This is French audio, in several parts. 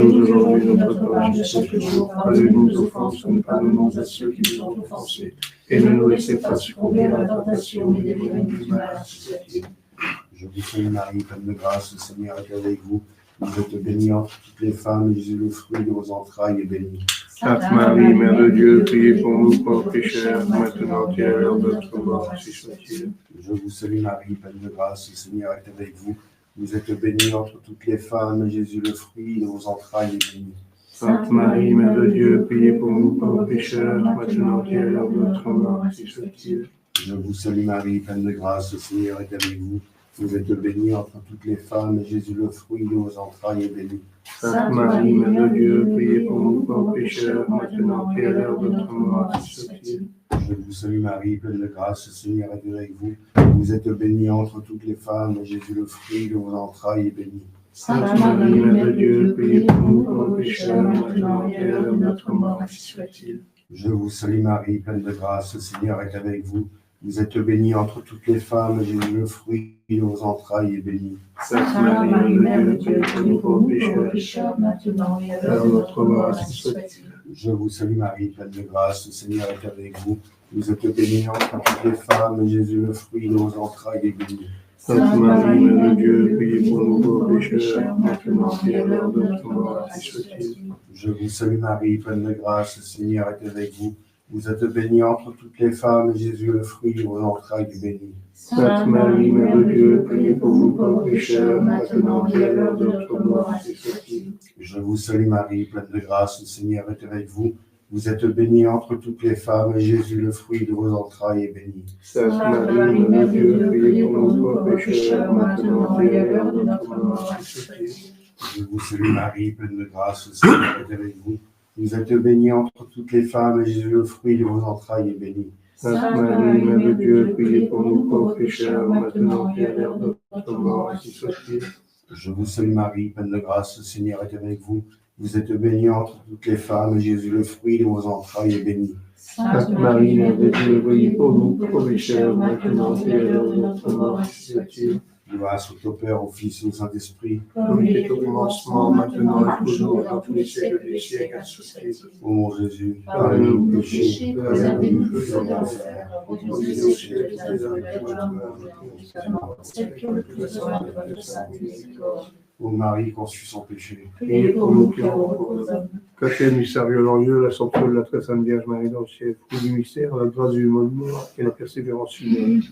aujourd'hui notre pain de chaque jour. Pardonne-nous nos offenses, comme nous pardonnons à ceux qui nous ont offensés. Et ne nous laissez pas succomber à la tentation, mais délivrez-nous du mal. Je vous salue Marie, pleine de grâce, le Seigneur est avec vous. Vous êtes bénie entre toutes les femmes, et Jésus, le fruit de vos entrailles, est béni. Sainte Marie, Mère de Dieu, priez pour nous pauvres pécheurs, maintenant et à l'heure de notre mort, ainsi soit-il. Je vous salue Marie, pleine de grâce, le Seigneur est avec vous. Vous êtes bénie entre toutes les femmes, et Jésus, le fruit de vos entrailles, est béni. Sainte Marie, Mère de Dieu, priez pour nous pauvres pécheurs, maintenant et à l'heure de notre mort, ainsi soit-il. Je vous salue Marie, pleine de grâce, le Seigneur est avec vous. Vous êtes bénie entre toutes les femmes, et Jésus, le fruit de vos entrailles, est béni. Sainte Marie, Mère de Dieu, priez pour nous pauvres pécheurs, maintenant et à l'heure de notre mort, ainsi soit-il. Je vous salue Marie, pleine de grâce, le Seigneur est avec vous. Vous êtes bénie entre toutes les femmes, et Jésus, le fruit de vos entrailles, est béni. Sainte Marie, Mère de Dieu, priez pour nous pauvres pécheurs, maintenant et à l'heure de notre mort, ainsi soit-il. Je vous salue Marie, pleine de grâce, le Seigneur est avec vous. Vous êtes bénie entre toutes les femmes, et Jésus, le fruit de vos entrailles, est béni. Sainte Marie, Mère de Dieu, priez pour nous pauvres pécheurs, maintenant et à l'heure de notre mort, ainsi soit-il. Je vous salue Marie, pleine de grâce, le Seigneur est avec vous. Vous êtes bénie entre toutes les femmes, et Jésus, le fruit de vos entrailles, est béni. Sainte Marie, Mère de Dieu, priez pour nous pauvres pécheurs, maintenant et à l'heure de notre mort, ainsi soit-il. Je vous salue Marie, pleine de grâce, le Seigneur est avec vous. Vous êtes bénie entre toutes les femmes, et Jésus, le fruit de vos entrailles, est béni. Sainte Marie, Mère de Dieu, priez pour nous pauvres pécheurs, maintenant et à l'heure de notre mort, ainsi soit-il. Je vous salue Marie, pleine de grâce, le Seigneur est avec vous. Vous êtes bénie entre toutes les femmes, et Jésus, le fruit de vos entrailles, est béni. Sainte Marie, Mère de Dieu, priez pour nous pauvres pécheurs, maintenant et à l'heure de notre mort, ainsi soit-il. Je vous salue Marie, pleine de grâce, le Seigneur est avec vous. Vous êtes bénie entre toutes les femmes, et Jésus, le fruit de vos entrailles, est béni. Sainte Marie, Mère de Dieu, priez pour nous pauvres pécheurs, maintenant et à l'heure de notre mort, ainsi soit-il. Je vous salue Marie, pleine de grâce, le Seigneur est avec vous. Vous êtes bénie entre toutes les femmes, et Jésus, le fruit de vos entrailles, est béni. Sainte Marie, Mère de Dieu, priez pour nous pauvres pécheurs, maintenant et à l'heure de notre mort, ainsi soit-il. Gloire soit au Père, au Fils et au Saint-Esprit. Comme il est au commencement, maintenant et toujours, et dans tous les siècles des siècles, ainsi soit-il. Ô mon Jésus, Pardonnez-nous pardonnez-nous nos nos péchés, péchés, préservez-nous du feu de l'enfer, conduisez au ciel les âmes de la mort, celles qui ont le plus besoin de votre sainte miséricorde. ô Marie conçue sans péché. Priez pour nous qui avons recours aux hommes. Quatrième mystère glorieux, l'Assomption de la très sainte Vierge Marie dans le ciel. Fruit du mystère, la grâce du monde mort et la persévérance humaine.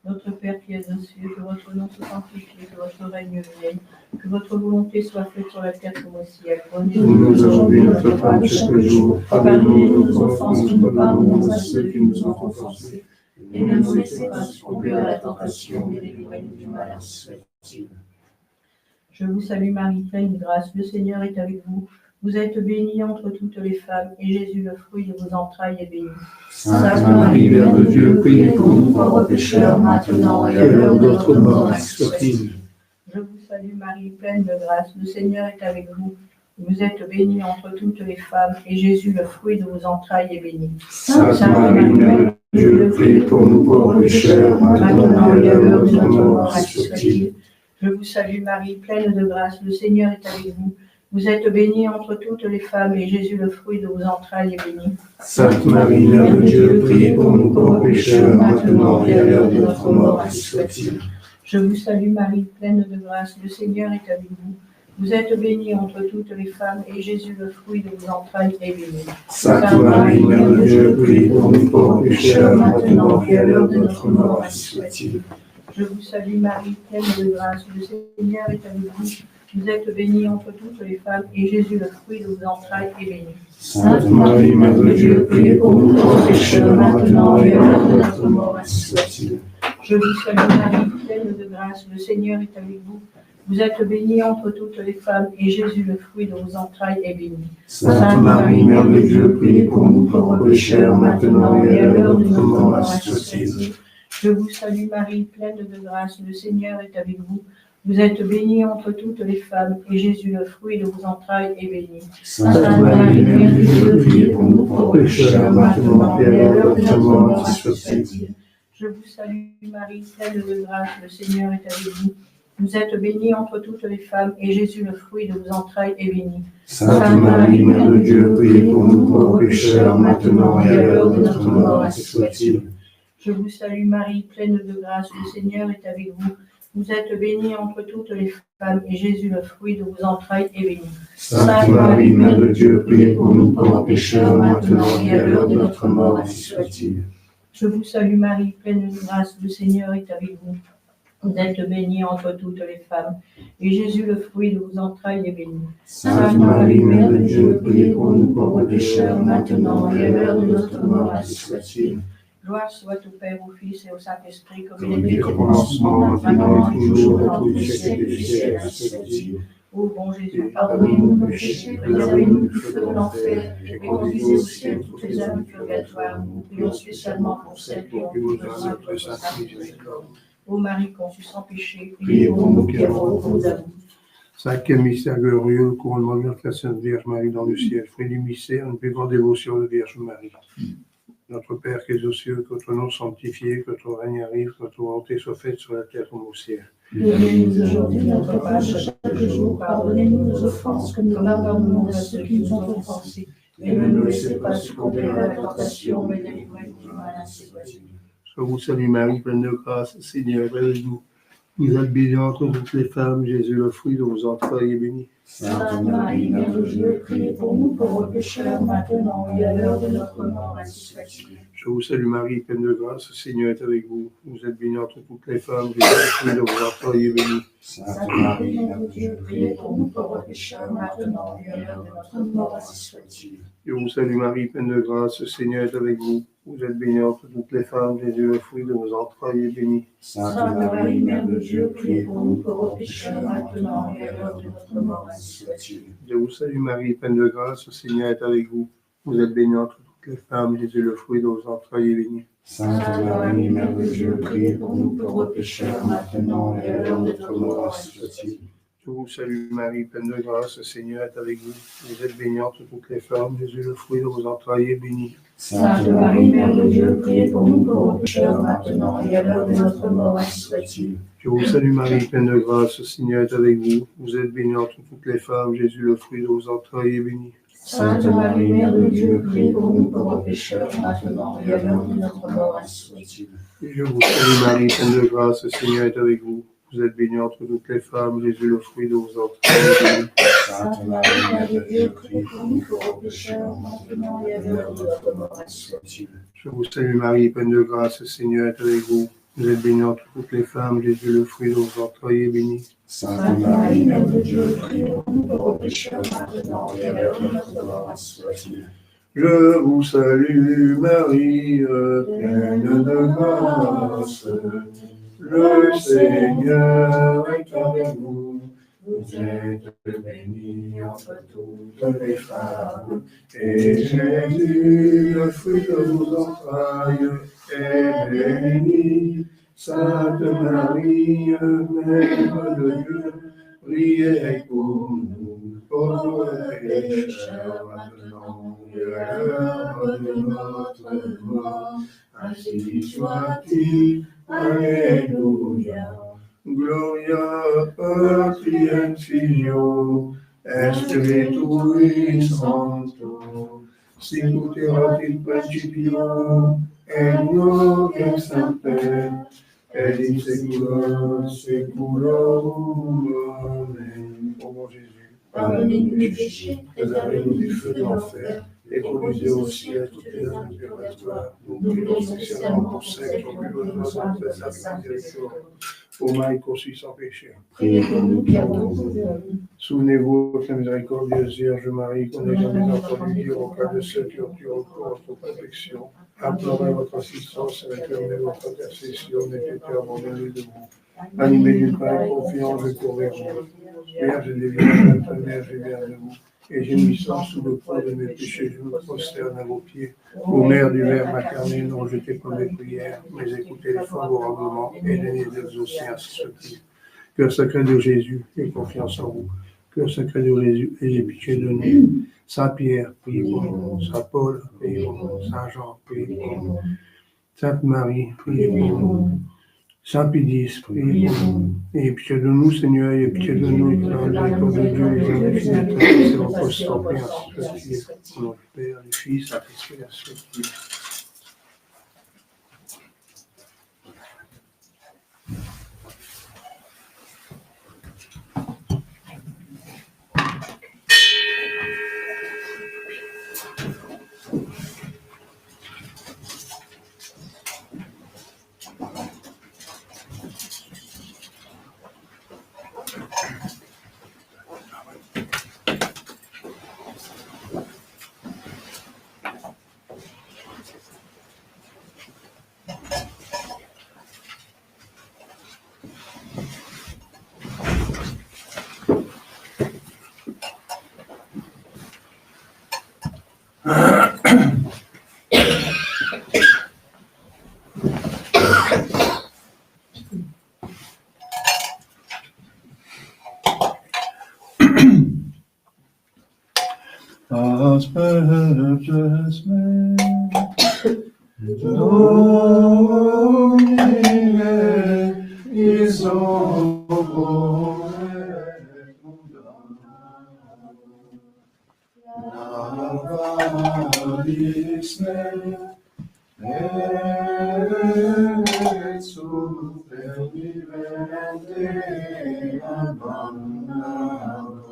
Notre Père qui es aux cieux, que votre nom soit sanctifié, que votre règne vienne, que votre volonté soit faite sur la terre comme au ciel. Donne-nous aujourd'hui notre pain de chaque jour. Pardonnez-nous nos offenses, comme nous pardonnons à ceux qui nous ont offensés. Et ne nous laissez pas succomber à la tentation, mais délivrez-nous du mal, ainsi soit-il. Je vous salue Marie, pleine de grâce, le Seigneur est avec vous. Vous êtes bénie entre toutes les femmes, et Jésus, le fruit de vos entrailles, est béni. Sainte Marie, Mère de Dieu, priez pour nous pauvres pécheurs, maintenant et à l'heure de notre mort, ainsi soit-il. Je vous salue Marie, pleine de grâce, le Seigneur est avec vous. Vous êtes bénie entre toutes les femmes, et Jésus, le fruit de vos entrailles, est béni. Sainte Marie, Mère de Dieu, priez pour nous pauvres pécheurs, maintenant et à l'heure de notre mort, ainsi soit-il. Je vous salue Marie, pleine de grâce, le Seigneur est avec vous. Vous êtes bénie entre toutes les femmes, et Jésus, le fruit de vos entrailles, est béni. Sainte Marie, Mère de Dieu, priez pour nous pauvres pécheurs, maintenant et à l'heure de notre mort, ainsi soit-il. Je vous salue Marie, pleine de grâce, le Seigneur est avec vous. Vous êtes bénie entre toutes les femmes, et Jésus, le fruit de vos entrailles, est béni. Sainte Marie, Mère de Dieu, priez pour nous pauvres pécheurs, maintenant et à l'heure de notre mort, ainsi soit-il. Je vous salue Marie, pleine de grâce, le Seigneur est avec vous. Vous êtes bénie entre toutes les femmes, et Jésus, le fruit de vos entrailles, est béni. Sainte Marie, Mère de Dieu, priez pour nous pauvres pécheurs, maintenant et à l'heure de notre mort, ainsi soit-il. Je vous salue Marie, pleine de grâce, le Seigneur est avec vous. Vous êtes bénie entre toutes les femmes, et Jésus, le fruit de vos entrailles, est béni. Sainte Marie, Mère de Dieu, priez pour nous pauvres pécheurs, maintenant et à l'heure de notre mort, ainsi soit-il. Je vous salue Marie, pleine de grâce, le Seigneur est avec vous. Vous êtes bénie entre toutes les femmes, et Jésus, le fruit de vos entrailles, est béni. Sainte Marie, Mère de Dieu, priez pour nous pauvres pécheurs, maintenant et à l'heure de notre mort, ainsi soit-il. Je vous salue Marie, pleine de grâce, le Seigneur est avec vous. Vous êtes bénie entre toutes les femmes, et Jésus, le fruit de vos entrailles, est béni. Sainte Marie, Mère de Dieu, priez pour nous pauvres pécheurs, maintenant et à l'heure de notre mort, ainsi soit-il. Je vous salue Marie, pleine de grâce, le Seigneur est avec vous. Vous êtes bénie entre toutes les femmes, et Jésus, le fruit de vos entrailles, est béni. Sainte Marie, Mère de Dieu, priez pour nous pauvres pécheurs, maintenant et à l'heure de notre mort, ainsi soit-il. Je vous salue Marie, pleine de grâce, le Seigneur est avec vous. Vous êtes bénie entre toutes les femmes, et Jésus, le fruit de vos entrailles, est béni. Sainte Marie, Mère de Dieu, priez pour nous pauvres pécheurs, maintenant et à l'heure de notre mort, ainsi soit-il. Gloire soit au Père, au Fils et au Saint-Esprit, comme Comme il il est est au commencement, maintenant et toujours, dans tous les siècles du ciel, ainsi soit-il. Ô bon Jésus, Pardonnez-nous nos péchés, préservez-nous du feu de l'enfer, et conduisez au ciel toutes les âmes du purgatoire, nous prions spécialement pour celles qui ont besoin de votre sainte miséricorde. Ô Marie conçue sans péché, Priez pour nous qui avons recours à vous. Cinquième mystère glorieux, le couronnement de notre Sainte Vierge Marie dans le ciel. Fruit du mystère, une plus grande dévotion de Vierge Marie. Notre Père qui es aux cieux, que ton nom sanctifié, que ton règne arrive, que ta volonté soit faite sur la terre comme au ciel. Donnez-nous aujourd'hui notre pain de chaque jour, pardonnez-nous nos offenses, comme nous pardonnons à ceux qui nous ont offensés. Et ne nous laissez pas succomber à la tentation, mais délivrez-nous du mal, ainsi soit-il. Je vous salue Marie, pleine de grâce, le Seigneur est avec vous. Vous êtes bénie entre toutes les femmes, Jésus, le fruit de vos entrailles, est béni. Sainte Marie, Mère de Dieu, priez pour nous pauvres pécheurs, maintenant et à l'heure de notre mort, ainsi soit-il. Je vous salue Marie, pleine de grâce, le Seigneur est avec vous. Vous êtes bénie entre toutes les femmes, Jésus, le fruit de vos entrailles, est béni. Sainte Marie, Mère de Dieu, priez pour nous pauvres pécheurs, maintenant et à l'heure de notre mort, ainsi soit-il. Je vous salue Marie, pleine de grâce, le Seigneur est avec vous. Vous êtes bénie entre toutes les femmes, Jésus, le fruit de vos entrailles, est béni. Sainte Marie, Mère de Dieu, priez pour nous pauvres pécheurs, maintenant et à l'heure de notre mort, ainsi soit-il. Je vous salue Marie, pleine de grâce, le Seigneur est avec vous. Vous êtes bénie entre toutes les femmes, Jésus, le fruit de vos entrailles, est béni. Sainte Marie, Mère de Dieu, priez pour nous pauvres pécheurs, maintenant et à l'heure de notre mort, ainsi soit-il. Je vous salue Marie, pleine de grâce, le Seigneur est avec vous. Vous êtes bénie entre toutes les femmes, Jésus, le fruit de vos entrailles, est béni. Sainte Marie, Mère de Dieu, priez pour nous pauvres pécheurs, maintenant et à l'heure de notre mort, ainsi soit-il. Je vous salue Marie, pleine de grâce, le Seigneur est avec vous. Vous êtes bénie entre toutes les femmes, Jésus, le fruit de vos entrailles, est béni. Sainte Marie, Mère de Dieu, priez pour nous pauvres pécheurs, maintenant et à l'heure de notre mort, ainsi soit-il. Je vous salue Marie, pleine de grâce, le Seigneur est avec vous. Vous êtes bénie entre toutes les femmes, Jésus, le fruit de vos entrailles, est béni. Sainte Marie, Mère de Dieu, priez pour nous pauvres pécheurs, maintenant et à l'heure de notre mort, ainsi soit-il. Je vous salue Marie, pleine de grâce, le Seigneur est avec vous. Vous êtes bénie entre toutes les femmes, Jésus, le fruit de vos entrailles, est béni. Sainte Marie, Mère de Dieu, priez pour nous pauvres pécheurs, maintenant et à l'heure de notre mort, ainsi soit-il. Je vous salue Marie, pleine de grâce. Le Seigneur est avec vous. Vous êtes bénie entre toutes les femmes, et Jésus, le fruit de vos entrailles, est béni. Sainte Marie, Mère de Dieu, priez pour nous, pauvres pécheurs, maintenant et à l'heure de notre mort. Ainsi soit-il. Alléluia. Gloria Patri et Filio, Spiritui Sancto, sicut erat in principio, et nunc et semper, et in saecula saeculorum. Amen. Ô mon Jésus, Pardonnez-nous les péchés, préservez-nous du feu de l'enfer, et conduisez au ciel toutes les âmes du purgatoire. nous prions spécialement pour celles qui ont besoin de sa sainte miséricorde. Ô Marie conçue sans péché. priez pour nous qui avons recours à vous. Souvenez-vous, votre miséricordieuse Vierge Marie, qu'on n'ait jamais entendu dire au cas de ceux qui ont eu recours à votre protection. Implorez votre assistance et réclamez votre intercession, n'était abandonné de vous. Animé d'une paix confiance, je cours vers vous. Vierge des Vierges, notre Mère, je viens de vous. Et gémissant sous le poids de mes péchés, je me prosterne à vos pieds. Ô Mère du Verbe incarné, non jetez pas mes prières, mais écoutez les favorablement et donnez-les aussi ainsi soit-il. Cœur sacré de Jésus, ayez confiance en vous. Cœur sacré de Jésus, ayez pitié de nous. Saint Pierre, priez pour nous. Saint Paul, priez pour nous. Saint Jean, priez pour nous. Sainte Marie, priez pour nous. Saint Pédis, priez pour nous. Aie pitié de nous, Seigneur, aie pitié de nous, dans le temps de Dieu, les indéfinis, et repose en paix, en notre Père, le Fils, et l'Esprit Saint. Asperges me, Domine, isopore, Navalis me, et supervivente abandonado.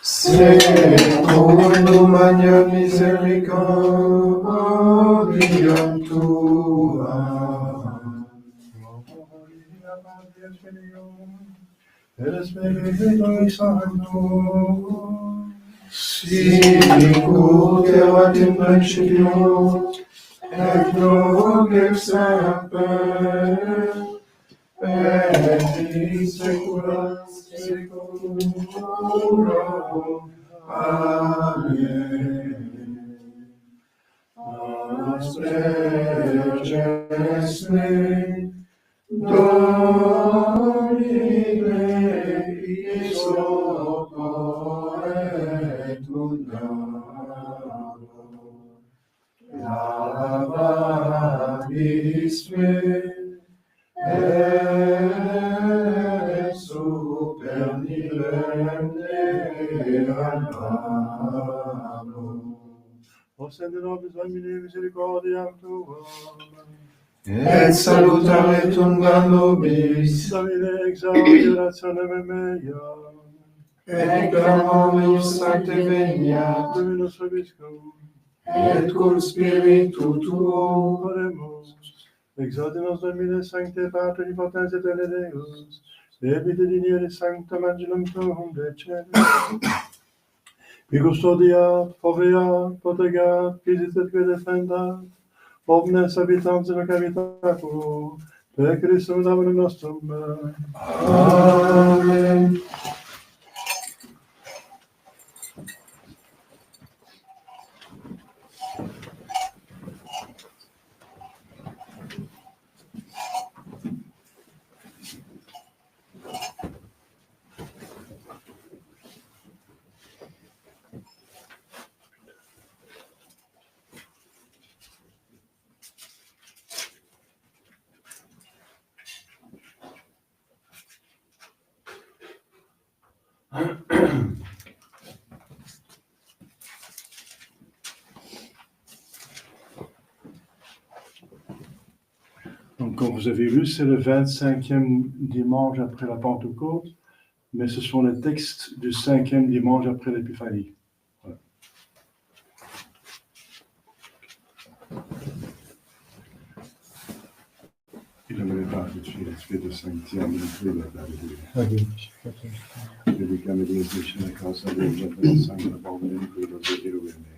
Secondo magna misericordiam tua. El Espíritu Santo, sicut erat in principio, et nunc et semper, et in saecula saeculorum. Amen. Asperges me, Domine, isopore tundago. Lavabis me, et supervivente abandonado. O Sende nobis Domine misericordiam tua, et salutare tunga nobis, Domine exaudi orationem mea, et clamor meus sancte venia, Dominus vobiscum, et cum spiritu tuo, oremus. Exaudi nos Domine sancte Patre omnipotens et Deus, evite diniere sanctam angelum tuum decet, qui custodiat, foveat, protegat, quisitet que defendat, omnes habitants in habitaculo, per Christum Dominum nostrum. Amen. Donc, comme vous avez vu, c'est le 25e dimanche après la Pentecôte, mais ce sont les textes du 5e dimanche après l'Épiphanie. Voilà. Il ne m'avait pas dit le Spirito Sancti a ministro la dedica mediazione a causa del sangue da povero di quello che lo vende.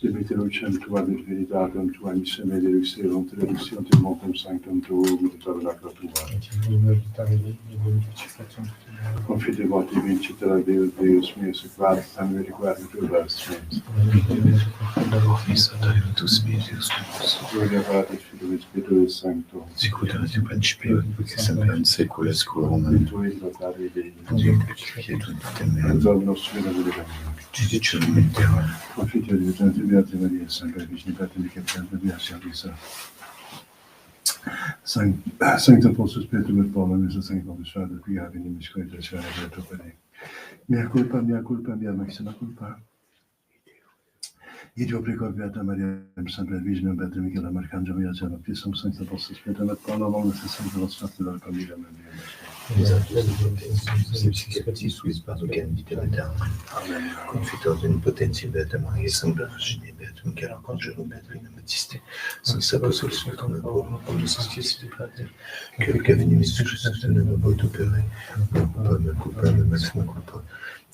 Debite lucem tua de veritatem tua insieme de luxerum traductionem montem sanctum tuum et tabernacla tua. Confide voti vincite la Deus meus et quae tam veriquatem turbas spes. Gloria Patri Filii et Spiritui Sancto. Sicut erat in principio, et semper in saecula saeculorum. Amen. Tui in notare Dei. Adieu, et Perdona nostre lavori, profita di tante beate Maria, Santa Virgine, Beata di Capitano, Via Servisa. Sancta posto spiritu per Paolo, mesa Sancta Padre, qui a venire mi scuola del cielo per tuo padre. Mia colpa, mia maxima colpa. Io prego Beata Maria, Santa Virgine, Beata Michela, Marcangelo, Via Cielo, Pia Sam Sancta posto spiritu per Paolo, Mona se Sancta vostra della famiglia, Spirito candide l'Eternel. Confiteur d'omnipotentie, Beata Maria, Sainte Virgine, Beata Michel Arcangelo, Beata Vina Battiste, Saint Apostole, Spiritus Novo, Homme Sanctis, que le Cavenus Jésus de Novo opéré, me maxima culpa,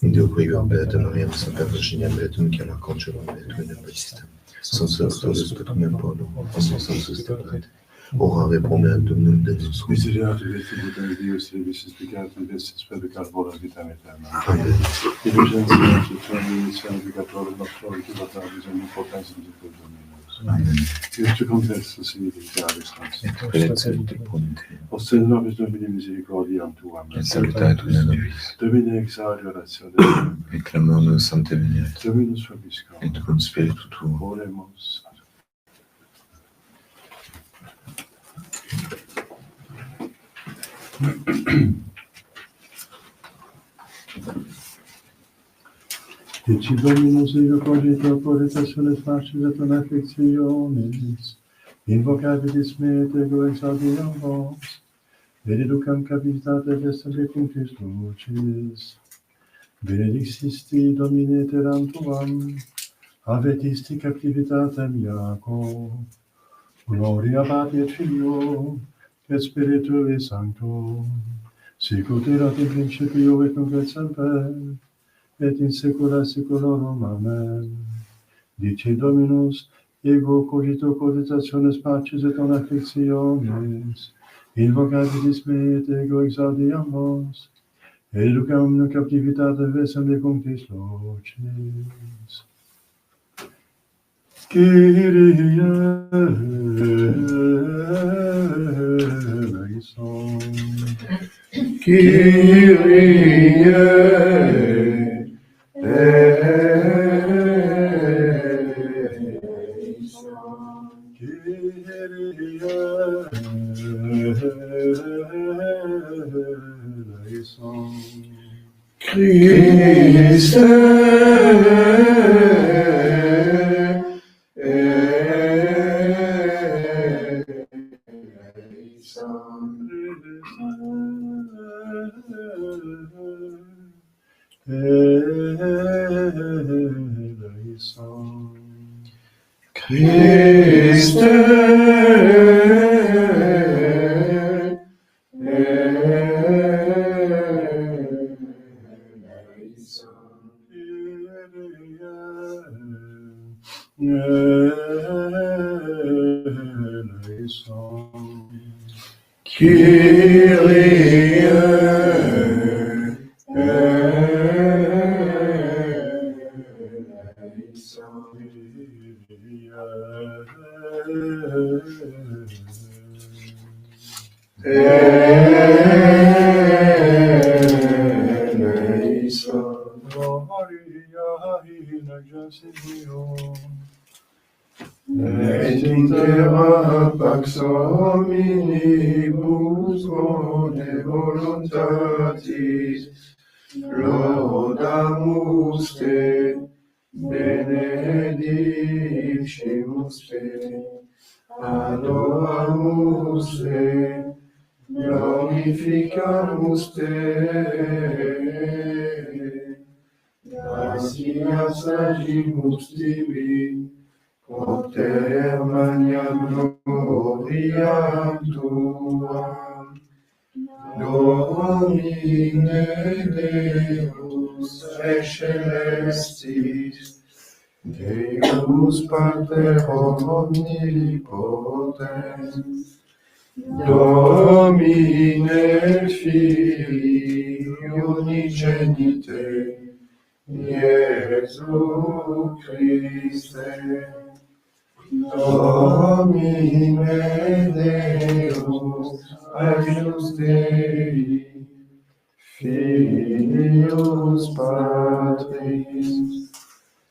Deo prego, Beata Maria, Sainte Virgine, Beata Michel Arcangelo, Beata Vina Battiste, Saint Apostole, Spiritus Novo, Saint Sanctis, ora repromea Domnul de sus. Misericorde vesti de Dio, serviciis peccatum, vestis peccator vola vitam aeterna. Amen. Indulgentia nostra, Domini, Sanctificatorum nostrum, Tubatabis, omnipotens misericordiae Dominus. Amen. Dios te confesso, sine digitalis Et prelexit te ponente. Ostel nobis Domini misericordiam tuam. Et salutatus nobis. Domine exaudi orationem. Et clamormus Sancte Veniat. Dominus vobiscum. Et cum spiritu tuo. Oremus. Dici Dominus ego cogito portationes facis et non afflictionis, invocabilis me et ego exaudiam vos, benedicam capitate vestem decuntis lucis, benedixisti Domine teram tuam, avetisti captivitatem Iaco, gloria Patri et Filio, et Spiritui Sancto, sicut erat in principio et nunc et semper, et in saecula saeculorum. Amen. Dice Dominus, ego cogito cogitationes pacis et non afflictionis, invocabilis me et ego exaudiam vos, educam captivitate vesem decuntis lucis. Kyrie eleison. Kyrie eleison. Christe Christe Kyrie et in terra pax hominibus bone voluntatis, laudamus te, benedicimus te, adoramus te, glorificamus te, gratias agimus tibi, Propter magnam gloriam tuam, Domine Deus excelestis, Deus Pater omnipotens, Domine Filii unigenite, Iesu Christe, Domine Deus, Agnus Dei, Filius Patris,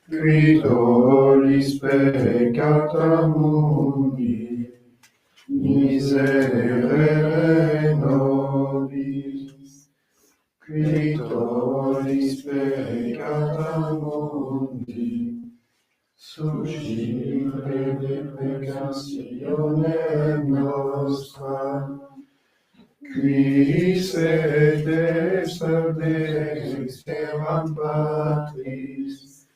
qui tollis peccata mundi, miserere nobis, qui tollis peccata mundi, suscite deprecatione nostra, qui sede salvexeram Patris,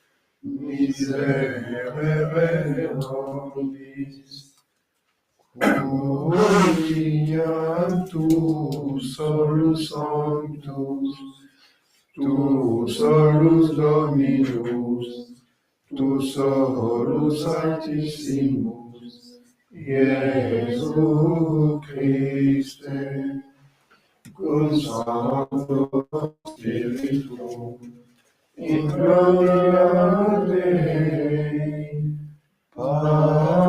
miserere nobis. Quoniam tu solus sanctus, tu solus Dominus, tu solus Altissimus, Iesu Christe, cum Sancto Spiritum, in gloria Dei, Patris.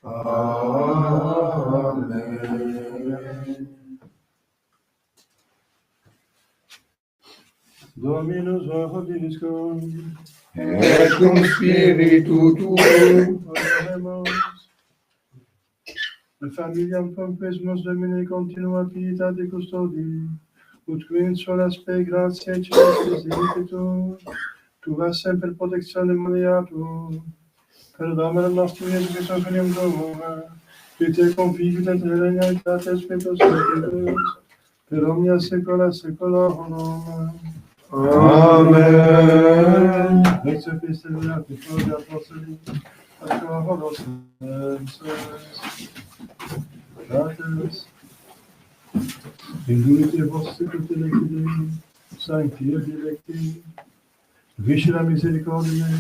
Amen. Dominus vobiscum, Et cum spiritu tuo, oremus. Familiam pompismus Domini continua pietate custodi, ut quin sola spe gratiae celestis dimipitur, tu vas semper protectione maniatur, per Dominum nostrum Iesu Christum Filium Tuum, qui te confidet et regna in Pater Spiritus Sanctus, per omnia saecula saeculorum. Amen. Ex epistolae Apostoli Apostoli, Apostoli Fratres, indurite vostri tutti electi, sancti et dilecti, viscera misericordiae,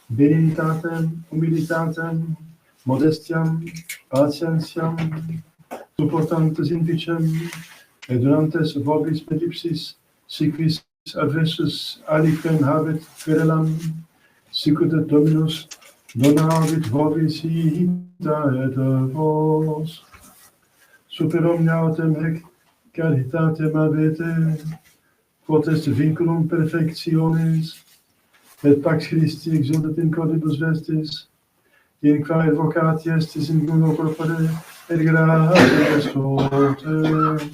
benigitatem, humilitatem, modestiam, patientiam, supportantes inficem, et donantes vobis pedipsis, siquis adversus aliquem habet querelam, sicut et Dominus donavit vobis ita et vos. Super omnia autem hec caritatem avete, potest vinculum perfectionis, et pax Christi exudat in cordibus vestis, in quae vocati estis in uno corpore, et gratias tote.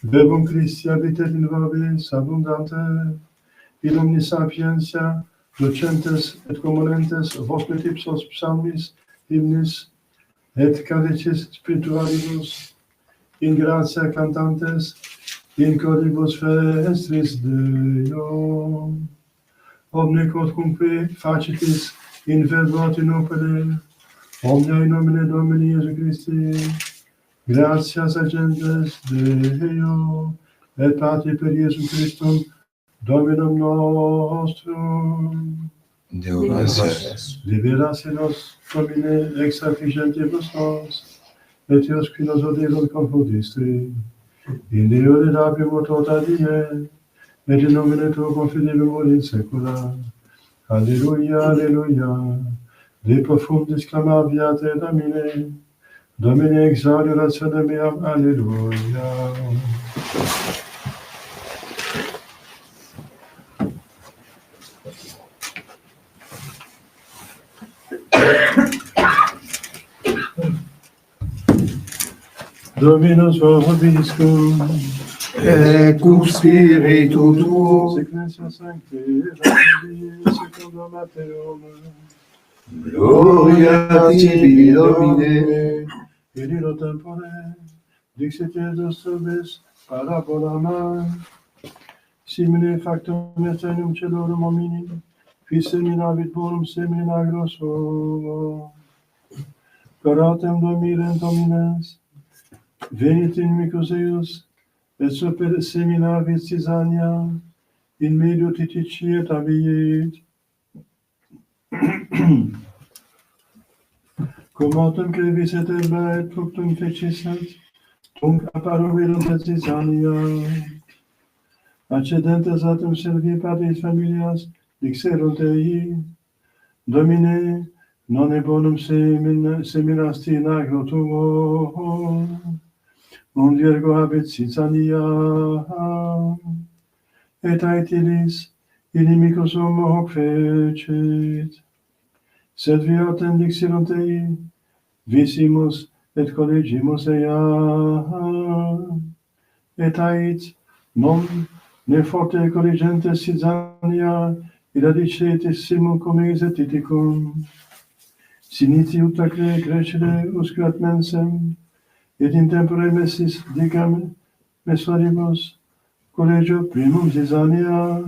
Verbum Christi habitet in vobis abundante, in omni sapientia, docentes et componentes vos ipsos psalmis, hymnis, et cateches spiritualibus, in gratia cantantes, in cordibus vestris Deo. Omne quodcumque facitis in verbo et in opere, omnia in nomine Domini Iesu Christi, gratias agentes Deo, et Patri per Iesu Christum, Dominum nostrum. Deo gracias. Liberas nos, Domine, ex affligentibus nos, et eos qui nos odiunt confundistri, in Deo redabium tota die, et in nomine tuo confidimus in saecula. Alleluia, alleluia. De profundis clamaviate Domine, Domine exaudi orationem meam, alleluia. Dominus vobiscum, et cum spiritu tuo, Sequentia Sancti, secundum Matteum, gloria tibi Domine, in illo tempore, dixit Iesus vobis parabola, simile factum est in celorum homini, qui seminavit bonum semine agro suo. Per autem domirent homines, venit inimicus eius, et super seminavit Cisania, in medio titici et abiit. Cum autem crevis et erba et fructum fecisset, tunc apparuerunt et Cisania. Accedentes autem servi patris familias, dixerunt ei, Domine, non è bonum seminasti in agno tuo, non virgo habet Caesarea, et aetilis inimicus homo hoc fecit, sed viat indixirunt ei, visimus et collegimus ea, et ait non ne forte collegentes Caesarea, illa dicetis simul comis et titicum, siniti utaque crescere usquat mensem, et in tempore messis dicam messoribus, collegio primum Caesarea,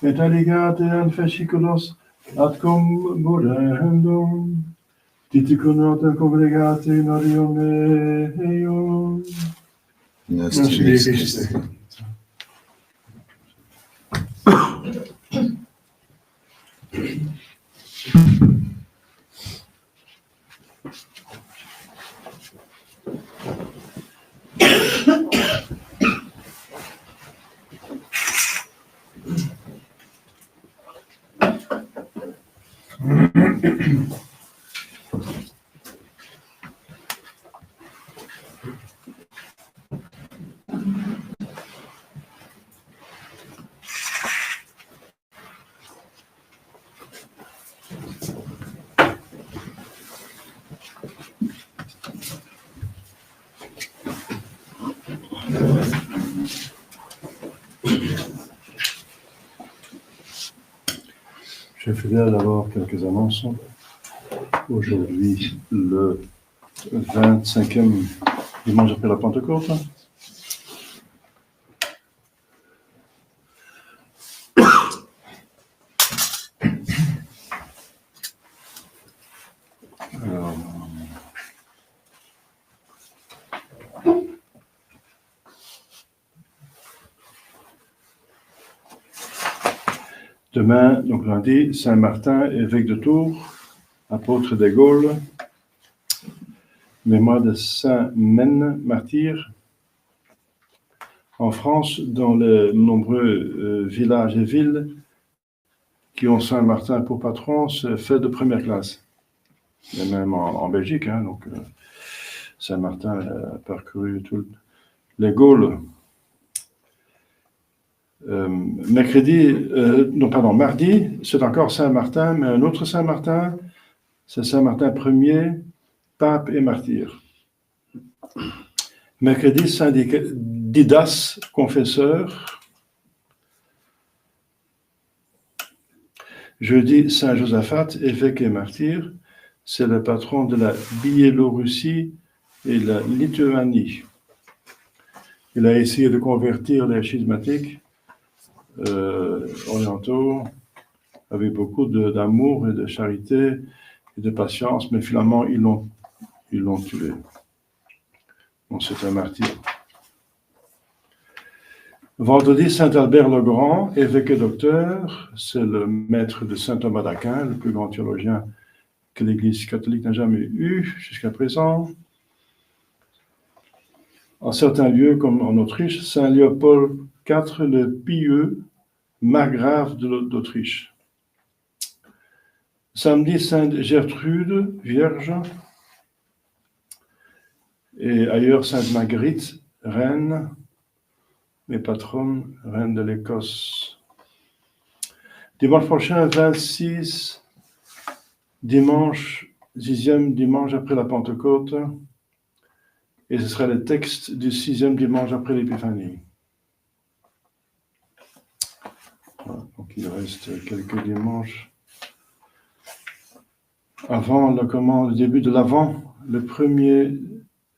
et alligate an fasciculos ad comburendum, titicum notem congregate in orium meum. Nostri Christe. Je fais d'abord quelques annonces. Aujourd'hui, le 25e dimanche après la Pentecôte. Alors, demain, donc lundi, Saint-Martin, évêque de Tours, apôtre des Gaules, mémoire de Saint-Mène, martyr. En France, dans les nombreux villages et villes qui ont Saint-Martin pour patron, c'est fait de première classe. Et même en Belgique, hein, donc Saint-Martin a parcouru tout les Gaules. Mardi, c'est encore Saint-Martin, mais un autre Saint-Martin, c'est Saint-Martin Ier, pape et martyr. Mercredi, Saint Didas, confesseur. Jeudi, Saint Josaphat, évêque et martyr. C'est le patron de la Biélorussie et la Lituanie. Il a essayé de convertir les schismatiques orientaux avec beaucoup d'amour et de charité et de patience, mais finalement ils l'ont tué. Donc c'est un martyr. Vendredi, Saint Albert le Grand, évêque et docteur, c'est le maître de Saint Thomas d'Aquin, le plus grand théologien que l'Église catholique n'a jamais eu jusqu'à présent. En certains lieux, comme en Autriche, Saint Léopold IV le Pieux, margrave d'Autriche. Samedi, Sainte Gertrude, Vierge. Et ailleurs, Sainte Marguerite, reine, et patronne, reine de l'Écosse. Dimanche prochain, 26, dimanche, 6e dimanche après la Pentecôte. Et ce sera le texte du 6e dimanche après l'Épiphanie. Voilà, donc il reste quelques dimanches avant le début de l'Avent, le 1er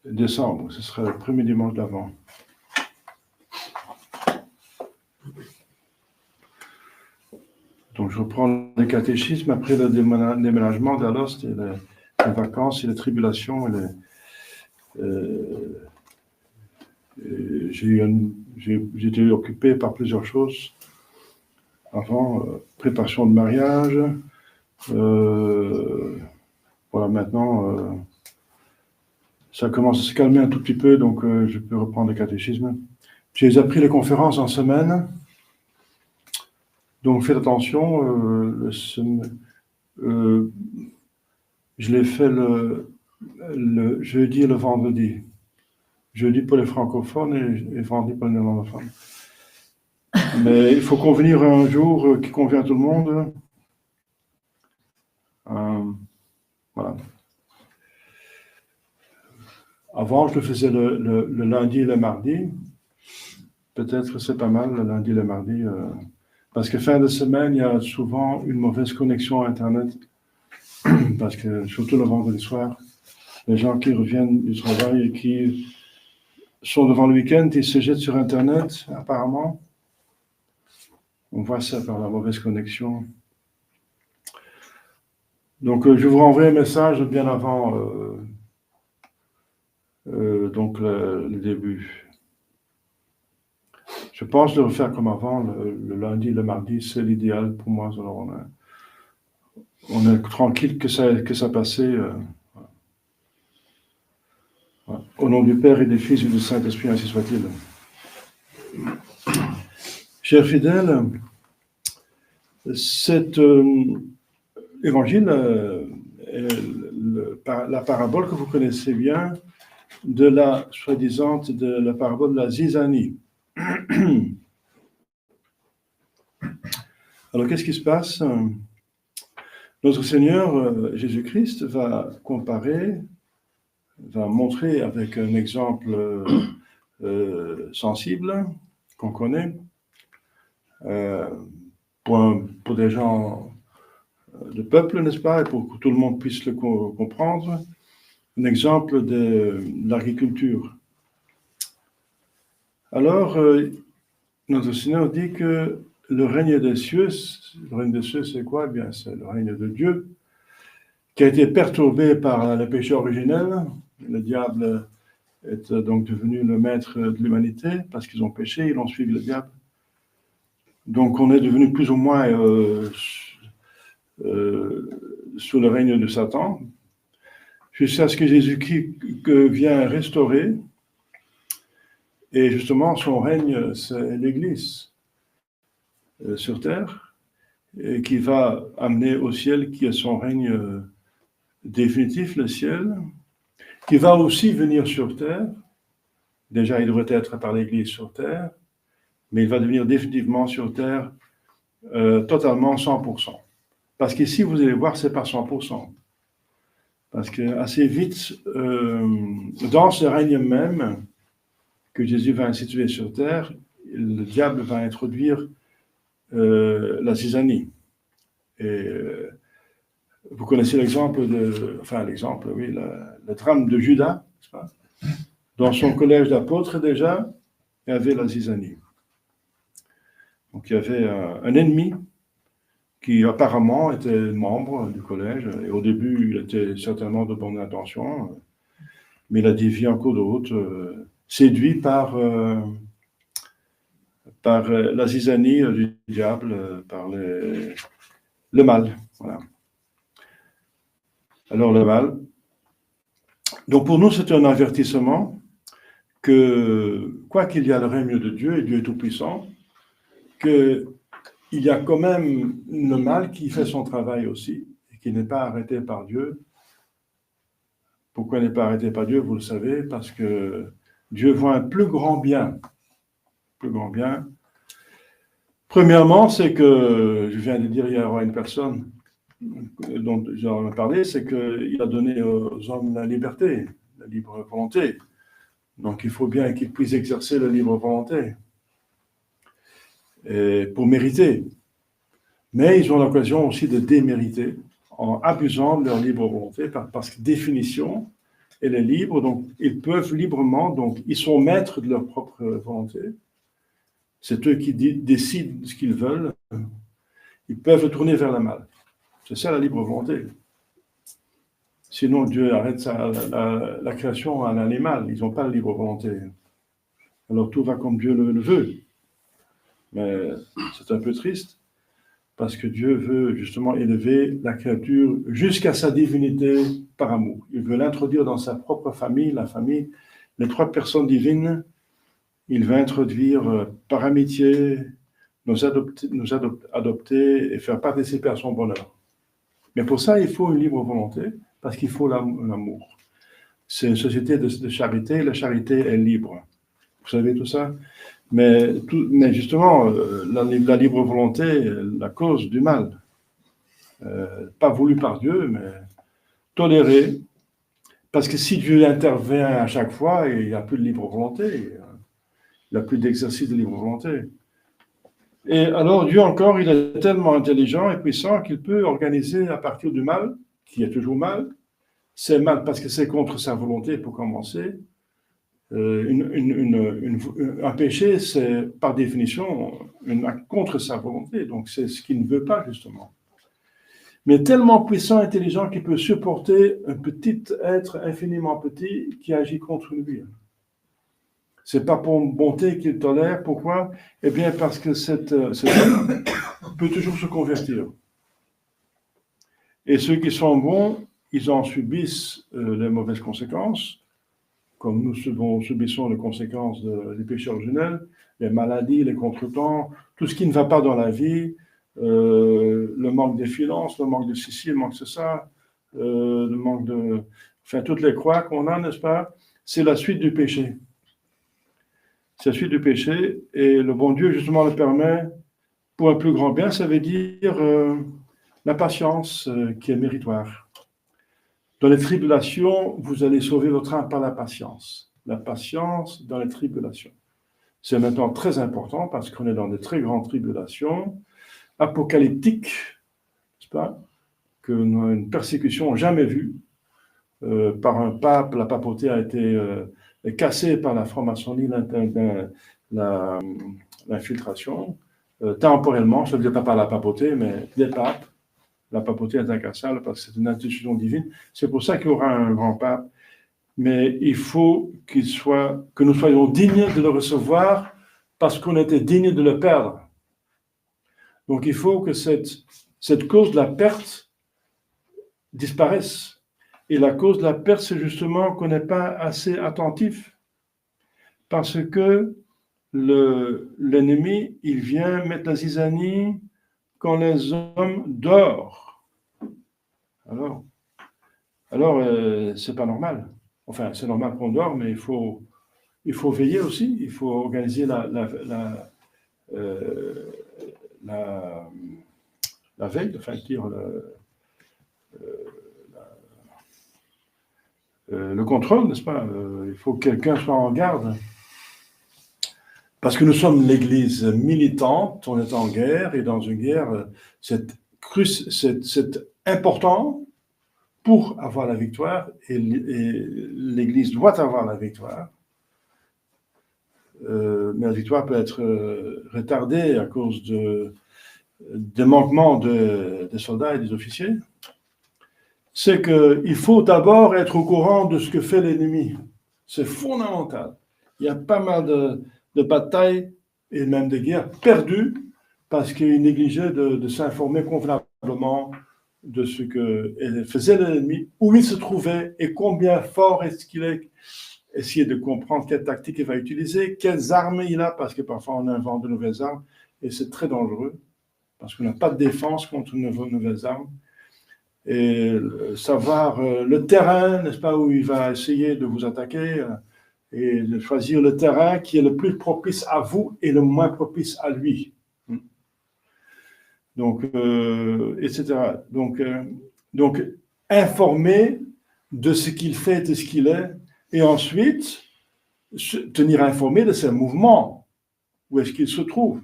décembre. Ce sera le premier dimanche d'Avent. Donc je reprends le catéchisme après le déménagement d'Alost et les vacances et les tribulations. J'ai été occupé par plusieurs choses. Avant, préparation de mariage. Voilà, maintenant, ça commence à se calmer un tout petit peu, donc je peux reprendre le catéchisme. J'ai appris les conférences en semaine. Donc faites attention, Je l'ai fait le jeudi et le vendredi. Jeudi pour les francophones et vendredi pour les néerlandophones. Mais il faut convenir un jour qui convient à tout le monde. Voilà. Avant, je le faisais le lundi et le mardi. Peut-être c'est pas mal le lundi et le mardi. Parce que fin de semaine, il y a souvent une mauvaise connexion à Internet. Parce que surtout le vendredi soir, les gens qui reviennent du travail et qui sont devant le week-end, ils se jettent sur Internet, apparemment. On voit ça par la mauvaise connexion. Donc, je vous renvoie un message bien avant donc le début. Je pense de le faire comme avant, le lundi, le mardi, c'est l'idéal pour moi. Alors on est tranquille que ça passait. Voilà. Au nom du Père et du Fils et du Saint-Esprit, ainsi soit-il. Chers fidèles, cet évangile est la parabole que vous connaissez bien de la soi-disant de la parabole de la zizanie. Alors, qu'est-ce qui se passe? Notre Seigneur Jésus-Christ va montrer avec un exemple sensible qu'on connaît pour des gens de peuple, n'est-ce pas, et pour que tout le monde puisse le comprendre, un exemple de l'agriculture. Alors, notre Seigneur dit que le règne des cieux, c'est quoi? Eh bien, c'est le règne de Dieu, qui a été perturbé par le péché originel. Le diable est donc devenu le maître de l'humanité, parce qu'ils ont péché, ils ont suivi le diable. Donc, on est devenu plus ou moins sous le règne de Satan, jusqu'à ce que Jésus-Christ vient restaurer. Et justement, son règne, c'est l'Église sur terre, et qui va amener au ciel, qui est son règne définitif, le ciel, qui va aussi venir sur terre. Déjà, il devrait être par l'Église sur terre, mais il va devenir définitivement sur terre totalement 100%. Parce qu'ici, vous allez voir, c'est pas 100%. Parce que assez vite, dans ce règne même que Jésus va instituer sur terre, le diable va introduire la zizanie. Et vous connaissez l'exemple le drame de Judas, n'est-ce pas? Dans son collège d'apôtres déjà, il y avait la zizanie. Donc il y avait un ennemi qui apparemment était membre du collège, et au début il était certainement de bonne intention, mais il a dévié en cours de route, séduit par la zizanie du diable, par le mal. Voilà. Alors le mal. Donc pour nous, c'est un avertissement que, quoi qu'il y a le règne de Dieu, et Dieu est tout-puissant, qu'il y a quand même le mal qui fait son travail aussi, et qui n'est pas arrêté par Dieu. Pourquoi il n'est pas arrêté par Dieu, vous le savez, parce que Dieu voit un plus grand bien. Plus grand bien. Premièrement, c'est que, je viens de dire, il y aura une personne dont j'en ai parlé, c'est qu'il a donné aux hommes la liberté, la libre volonté. Donc il faut bien qu'ils puissent exercer la libre volonté et pour mériter. Mais ils ont l'occasion aussi de démériter en abusant de leur libre volonté, parce que définition, elle est libre, donc ils peuvent librement, donc ils sont maîtres de leur propre volonté. C'est eux qui décident de ce qu'ils veulent. Ils peuvent le tourner vers le mal. C'est ça la libre volonté. Sinon, Dieu arrête la création à l'animal. Ils n'ont pas la libre volonté. Alors tout va comme Dieu le veut. Mais c'est un peu triste, parce que Dieu veut justement élever la créature jusqu'à sa divinité par amour. Il veut l'introduire dans sa propre famille, la famille, les trois personnes divines. Il veut introduire par amitié, nous adopter et faire participer à son bonheur. Mais pour ça, il faut une libre volonté, parce qu'il faut l'amour. C'est une société de charité, la charité est libre. Vous savez tout ça? Mais justement, la libre volonté, la cause du mal, pas voulu par Dieu, mais toléré, parce que si Dieu intervient à chaque fois, il n'y a plus de libre volonté, il n'y a plus d'exercice de libre volonté. Et alors Dieu encore, il est tellement intelligent et puissant qu'il peut organiser à partir du mal, qui est toujours mal, c'est mal parce que c'est contre sa volonté pour commencer. Un péché, c'est par définition un acte contre sa volonté, donc c'est ce qu'il ne veut pas justement. Mais tellement puissant, intelligent qu'il peut supporter un petit être infiniment petit qui agit contre lui. C'est pas pour bonté qu'il tolère. Pourquoi? Eh bien parce que cet homme peut toujours se convertir. Et ceux qui sont bons, ils en subissent les mauvaises conséquences, comme nous subissons les conséquences des péchés originels, les maladies, les contretemps, tout ce qui ne va pas dans la vie, le manque de finances, le manque de ceci, le manque de ça, le manque de... Enfin, toutes les croix qu'on a, n'est-ce pas? C'est la suite du péché. C'est la suite du péché, et le bon Dieu, justement, le permet pour un plus grand bien, ça veut dire la patience qui est méritoire. Dans les tribulations, vous allez sauver votre âme par la patience. La patience dans les tribulations. C'est maintenant très important parce qu'on est dans de très grandes tribulations apocalyptiques, n'est-ce pas? Une persécution jamais vue par un pape. La papauté a été cassée par la franc-maçonnerie, l'infiltration. Temporellement, je ne dis pas par la papauté, mais les papes. La papauté est incassable parce que c'est une institution divine. C'est pour ça qu'il y aura un grand pape. Mais il faut que nous soyons dignes de le recevoir parce qu'on était dignes de le perdre. Donc il faut que cette cause de la perte disparaisse. Et la cause de la perte, c'est justement qu'on n'est pas assez attentif. Parce que l'ennemi, il vient mettre la zizanie quand les hommes dorment. Alors c'est pas normal. Enfin, c'est normal qu'on dort, mais il faut veiller aussi. Il faut organiser la veille, enfin dire le contrôle, n'est-ce pas? Il faut que quelqu'un soit en garde. Parce que nous sommes l'Église militante, on est en guerre, et dans une guerre, c'est important pour avoir la victoire, et l'Église doit avoir la victoire. Mais la victoire peut être retardée à cause des manquements des soldats et des officiers. C'est qu'il faut d'abord être au courant de ce que fait l'ennemi. C'est fondamental. Il y a pas mal de batailles et même de guerres perdues parce qu'il négligeait de s'informer convenablement de ce que faisait l'ennemi, où il se trouvait et combien fort est-ce qu'il est. Essayer de comprendre quelle tactique il va utiliser, quelles armes il a, parce que parfois on invente de nouvelles armes et c'est très dangereux parce qu'on n'a pas de défense contre de nouvelles armes. Et savoir le terrain, n'est-ce pas, où il va essayer de vous attaquer et de choisir le terrain qui est le plus propice à vous et le moins propice à lui. Donc, etc. Donc, informer de ce qu'il fait et de ce qu'il est, et ensuite tenir informé de ses mouvements, où est-ce qu'il se trouve.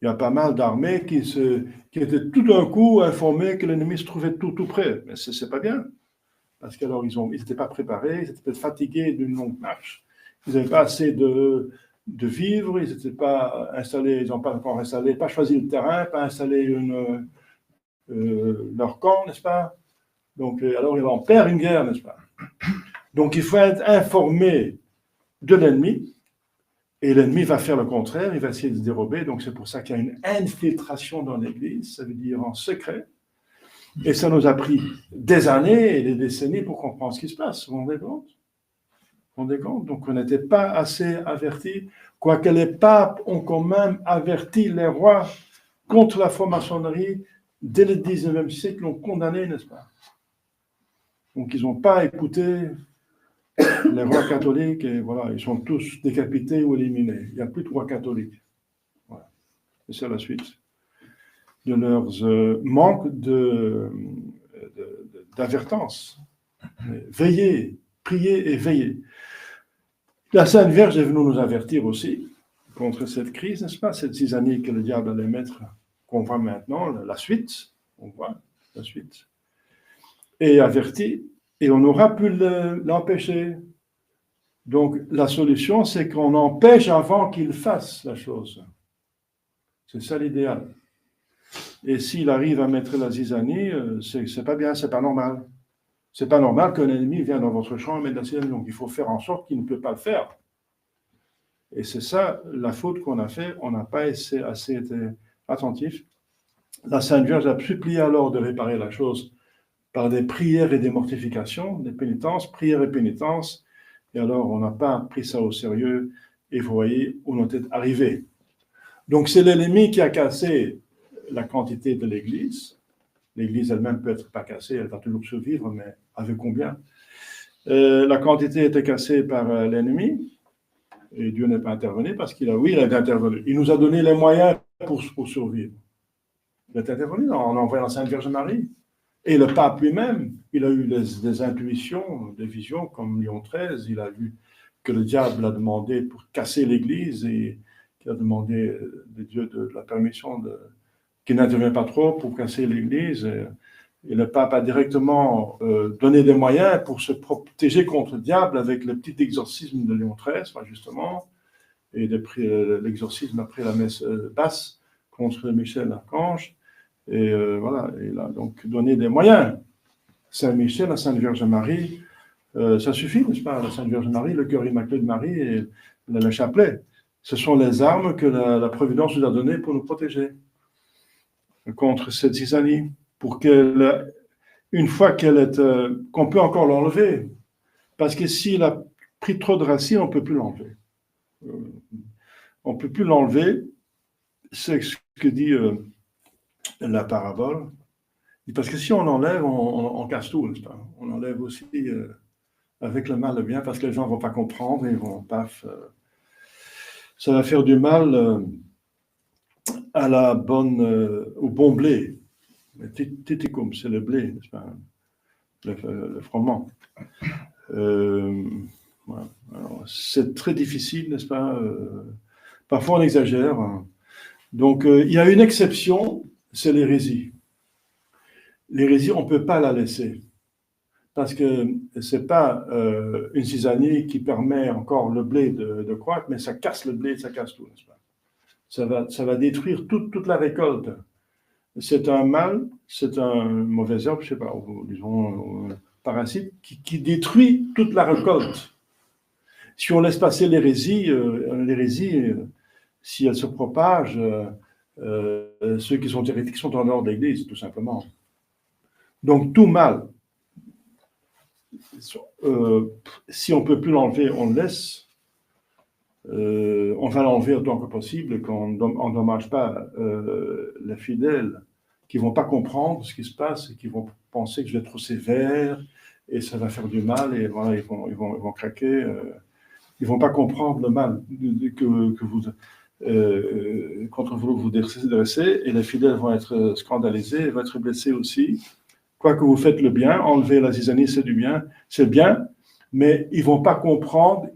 Il y a pas mal d'armées qui étaient tout d'un coup informées que l'ennemi se trouvait tout près. Mais ce n'est pas bien, parce qu'alors ils n'étaient pas préparés, ils étaient peut-être fatigués d'une longue marche, ils n'avaient pas assez de vivres, ils n'étaient pas installés, ils n'ont pas encore installé, pas choisi le terrain, pas installé leur camp, n'est-ce pas? Donc, alors on perd une guerre, n'est-ce pas? Donc il faut être informé de l'ennemi, et l'ennemi va faire le contraire, il va essayer de se dérober. Donc c'est pour ça qu'il y a une infiltration dans l'Église, ça veut dire en secret. Et ça nous a pris des années et des décennies pour comprendre ce qui se passe. Vous vous rendez compte? Vous vous rendez compte? Donc on n'était pas assez avertis, quoique les papes ont quand même averti les rois contre la franc-maçonnerie dès le 19e siècle, l'ont condamné, n'est-ce pas? Donc, ils n'ont pas écouté les rois catholiques, et voilà, ils sont tous décapités ou éliminés. Il n'y a plus de rois catholiques. Voilà. Et c'est la suite de leurs manques d'avertance. Veillez, priez et veillez. La Sainte Vierge est venue nous avertir aussi contre cette crise, n'est-ce pas? Cette 6 années que le diable allait mettre, qu'on voit maintenant, la suite, on voit la suite, et averti, et on aura pu l'empêcher. Donc la solution, c'est qu'on empêche avant qu'il fasse la chose. C'est ça l'idéal. Et s'il arrive à mettre la zizanie, c'est pas bien, c'est pas normal. C'est pas normal qu'un ennemi vienne dans votre champ et mette la zizanie. Donc il faut faire en sorte qu'il ne peut pas le faire. Et c'est ça la faute qu'on a fait. On n'a pas assez été attentif. La Sainte Vierge a supplié alors de réparer la chose par des prières et des mortifications, des pénitences, prières et pénitences. Et alors on n'a pas pris ça au sérieux. Et vous voyez où on est arrivé. Donc c'est l'ennemi qui a cassé la quantité de l'Église. L'Église elle-même peut être pas cassée, elle va toujours survivre, mais avec combien? La quantité était cassée par l'ennemi, et Dieu n'est pas intervenu parce qu'il a intervenu. Il nous a donné les moyens pour survivre. Il est intervenu en envoyant la Sainte Vierge Marie. Et le pape lui-même, il a eu des intuitions, des visions, comme Léon XIII, il a vu que le diable a demandé pour casser l'Église et qu'il a demandé de Dieu de la permission qu'il n'intervient pas trop pour casser l'Église. Et le pape a directement donné des moyens pour se protéger contre le diable avec le petit exorcisme de Léon XIII, justement, et l'exorcisme après la messe basse contre Michel l'Archange. Et voilà, il a donc donné des moyens. Saint-Michel, la Sainte Vierge Marie, ça suffit, n'est-ce pas? La Sainte Vierge Marie, le cœur immaculé de Marie et le chapelet. Ce sont les armes que la Providence nous a données pour nous protéger contre cette zizanie, pour qu'elle, une fois qu'elle est, qu'on peut encore l'enlever, parce que s'il a pris trop de racines, on ne peut plus l'enlever. On ne peut plus l'enlever, c'est ce que dit la parabole, parce que si on l'enlève, on casse tout, n'est-ce pas? On enlève aussi avec le mal le bien, parce que les gens ne vont pas comprendre, ils vont paf. Ça va faire du mal à la bonne, au bon blé. Titicum, c'est le blé, n'est-ce pas? Le froment. Voilà. Alors, c'est très difficile, n'est-ce pas? Parfois on exagère. Donc il y a une exception, c'est l'hérésie. L'hérésie, on ne peut pas la laisser. Parce que ce n'est pas une zizanie qui permet encore le blé de croître, mais ça casse le blé, ça casse tout, n'est-ce pas? Ça va détruire toute la récolte. C'est un mal, c'est un mauvais herbe, je ne sais pas, disons parasite, qui détruit toute la récolte. Si on laisse passer l'hérésie, si elle se propage, ceux qui sont hérétiques sont en dehors de l'Église, tout simplement. Donc tout mal, si on ne peut plus l'enlever, on le laisse. On va l'enlever autant que possible, qu'on n'endommage pas les fidèles qui ne vont pas comprendre ce qui se passe et qui vont penser que je vais être trop sévère et ça va faire du mal et voilà, ils vont craquer. Ils ne vont pas comprendre le mal que vous, contre vous dressez et les fidèles vont être scandalisés, vont être blessés aussi. Quoi que vous faites le bien, enlever la zizanie, c'est du bien, c'est bien, mais ils ne vont pas comprendre,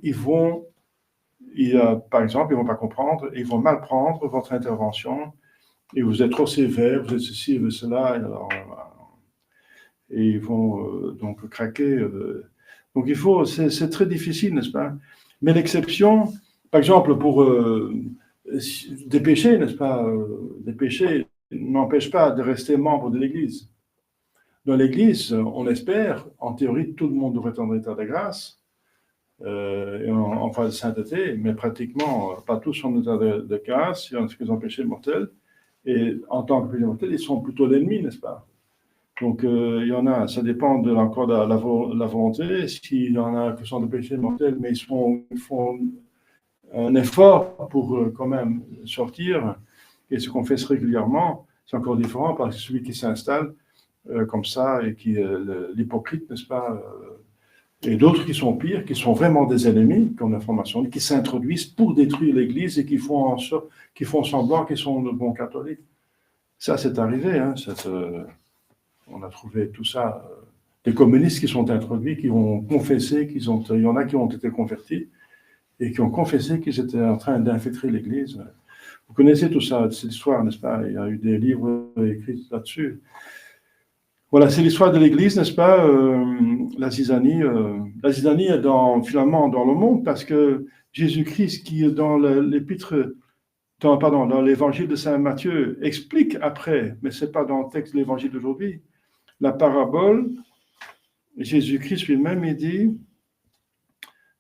par exemple, ils ne vont pas comprendre, ils vont mal prendre votre intervention, et vous êtes trop sévère, vous êtes ceci, vous êtes cela, et ils vont donc craquer. Donc c'est très difficile, n'est-ce pas? Mais l'exception, par exemple, pour des péchés, n'est-ce pas? Des péchés n'empêchent pas de rester membre de l'Église. Dans l'Église, on espère, en théorie, tout le monde devrait être en état de grâce, et en phase de sainteté, mais pratiquement pas tous en état de grâce, il y en a qui ont péché mortel, et en tant que péché mortel, ils sont plutôt l'ennemi, n'est-ce pas? Donc il y en a, ça dépend encore de la volonté, s'il y en a qui sont de péché mortel, mais ils font un effort pour quand même sortir et se confessent régulièrement, c'est encore différent parce que celui qui s'installe, comme ça, et l'hypocrite, n'est-ce pas, et d'autres qui sont pires, qui sont vraiment des ennemis, comme la formation, qui s'introduisent pour détruire l'Église et qui font semblant qu'ils sont de bons catholiques. Ça, c'est arrivé, hein, on a trouvé tout ça, des communistes qui sont introduits, qui ont confessé il y en a qui ont été convertis et qui ont confessé qu'ils étaient en train d'infiltrer l'Église. Vous connaissez tout ça, cette histoire, n'est-ce pas? Il y a eu des livres écrits là-dessus. Voilà, c'est l'histoire de l'Église, n'est-ce pas? La zizanie est finalement dans le monde, parce que Jésus-Christ, qui est dans dans l'évangile de Saint Matthieu, explique après, mais ce n'est pas dans le texte de l'évangile d'aujourd'hui, la parabole. Jésus-Christ lui-même, il dit,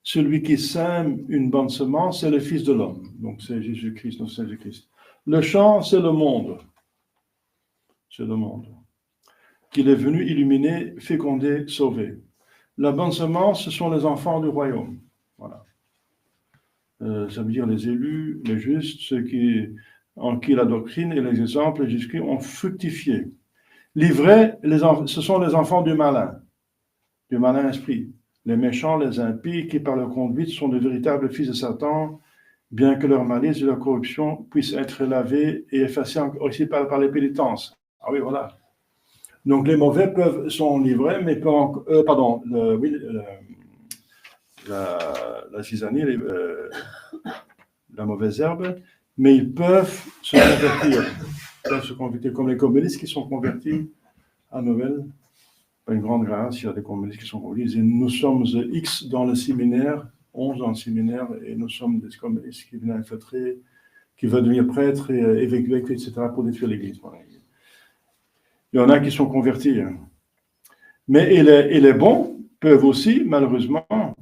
celui qui sème une bonne semence, c'est le Fils de l'homme. Donc c'est Jésus-Christ, notre Seigneur Jésus-Christ. Le champ, c'est le monde. C'est le monde. Qu'il est venu illuminer, féconder, sauver. La bonne semence, ce sont les enfants du royaume. Voilà. Ça veut dire les élus, les justes, ceux en qui la doctrine et les exemples de Jésus-Christ ont fructifié. Livrés, ce sont les enfants du malin esprit. Les méchants, les impies, qui par leur conduite sont de véritables fils de Satan, bien que leur malice et leur corruption puissent être lavés et effacés aussi par les pénitences. Ah oui, voilà. Donc les mauvais sont livrés, mais la zizanie, la mauvaise herbe, mais ils peuvent se convertir, comme les communistes qui sont convertis à Noël. Une grande grâce, il y a des communistes qui sont convertis. Et nous sommes X dans le séminaire, 11 dans le séminaire, et nous sommes des communistes qui viennent infiltrer, qui veulent devenir prêtres et évacuer, etc., pour détruire l'Église. Il y en a qui sont convertis. Mais les bons peuvent aussi, malheureusement,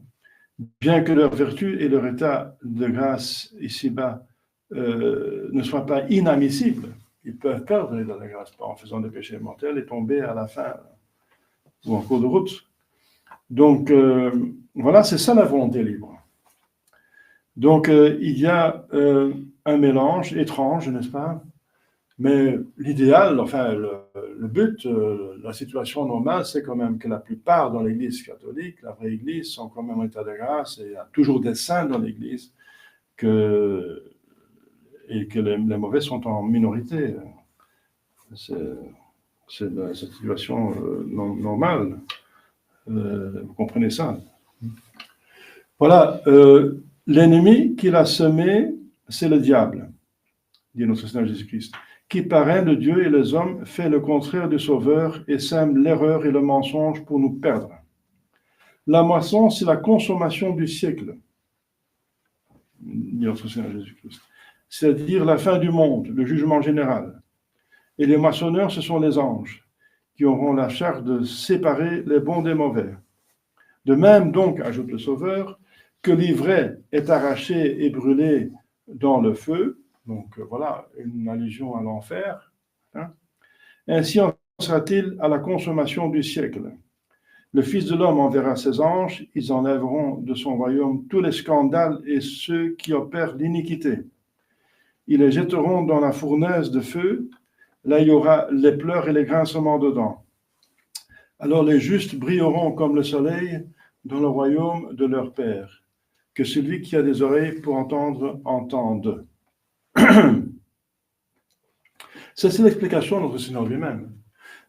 bien que leur vertu et leur état de grâce ici-bas ne soient pas inadmissibles, ils peuvent perdre l'état de grâce en faisant des péchés mortels et tomber à la fin ou en cours de route. Donc, voilà, c'est ça la volonté libre. Donc, il y a un mélange étrange, n'est-ce pas? Mais l'idéal, enfin, le but, la situation normale, c'est quand même que la plupart dans l'Église catholique, la vraie Église, sont quand même en état de grâce, et il y a toujours des saints dans l'Église, et que les mauvais sont en minorité. C'est la situation normale. Vous comprenez ça? Voilà. L'ennemi qu'il a semé, c'est le diable, dit notre Seigneur Jésus-Christ, qui parrain de Dieu et les hommes fait le contraire du Sauveur et sème l'erreur et le mensonge pour nous perdre. La moisson, c'est la consommation du siècle, dit notre Seigneur Jésus-Christ, c'est-à-dire la fin du monde, le jugement général. Et les moissonneurs, ce sont les anges, qui auront la charge de séparer les bons des mauvais. De même, donc, ajoute le Sauveur, que l'ivraie est arrachée et brûlée dans le feu. Donc, voilà, une allusion à l'enfer. Hein. Ainsi en sera-t-il à la consommation du siècle. Le Fils de l'homme enverra ses anges, ils enlèveront de son royaume tous les scandales et ceux qui opèrent l'iniquité. Ils les jetteront dans la fournaise de feu. Là, il y aura les pleurs et les grincements dedans. Alors les justes brilleront comme le soleil dans le royaume de leur Père. Que celui qui a des oreilles pour entendre, entende. Ça, c'est l'explication de notre Seigneur lui-même.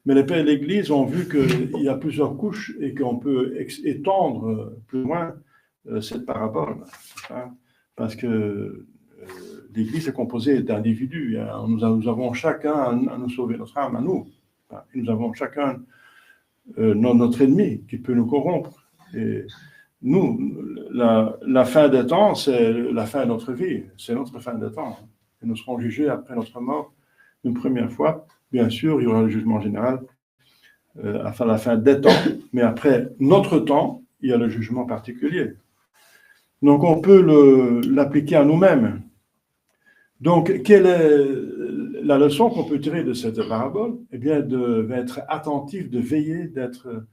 Mais les pères de l'Église ont vu qu'il y a plusieurs couches et qu'on peut étendre plus loin cette parabole. Hein, parce que l'Église est composée d'individus. Hein, nous avons chacun à nous sauver notre âme, à nous. Hein, nous avons chacun notre ennemi qui peut nous corrompre. Et nous, la fin des temps, c'est la fin de notre vie. C'est notre fin des temps. Et nous serons jugés après notre mort une première fois. Bien sûr, il y aura le jugement général à la fin des temps. Mais après notre temps, il y a le jugement particulier. Donc, on peut l'appliquer à nous-mêmes. Donc, quelle est la leçon qu'on peut tirer de cette parabole? Eh bien, d'être attentif, de veiller, d'être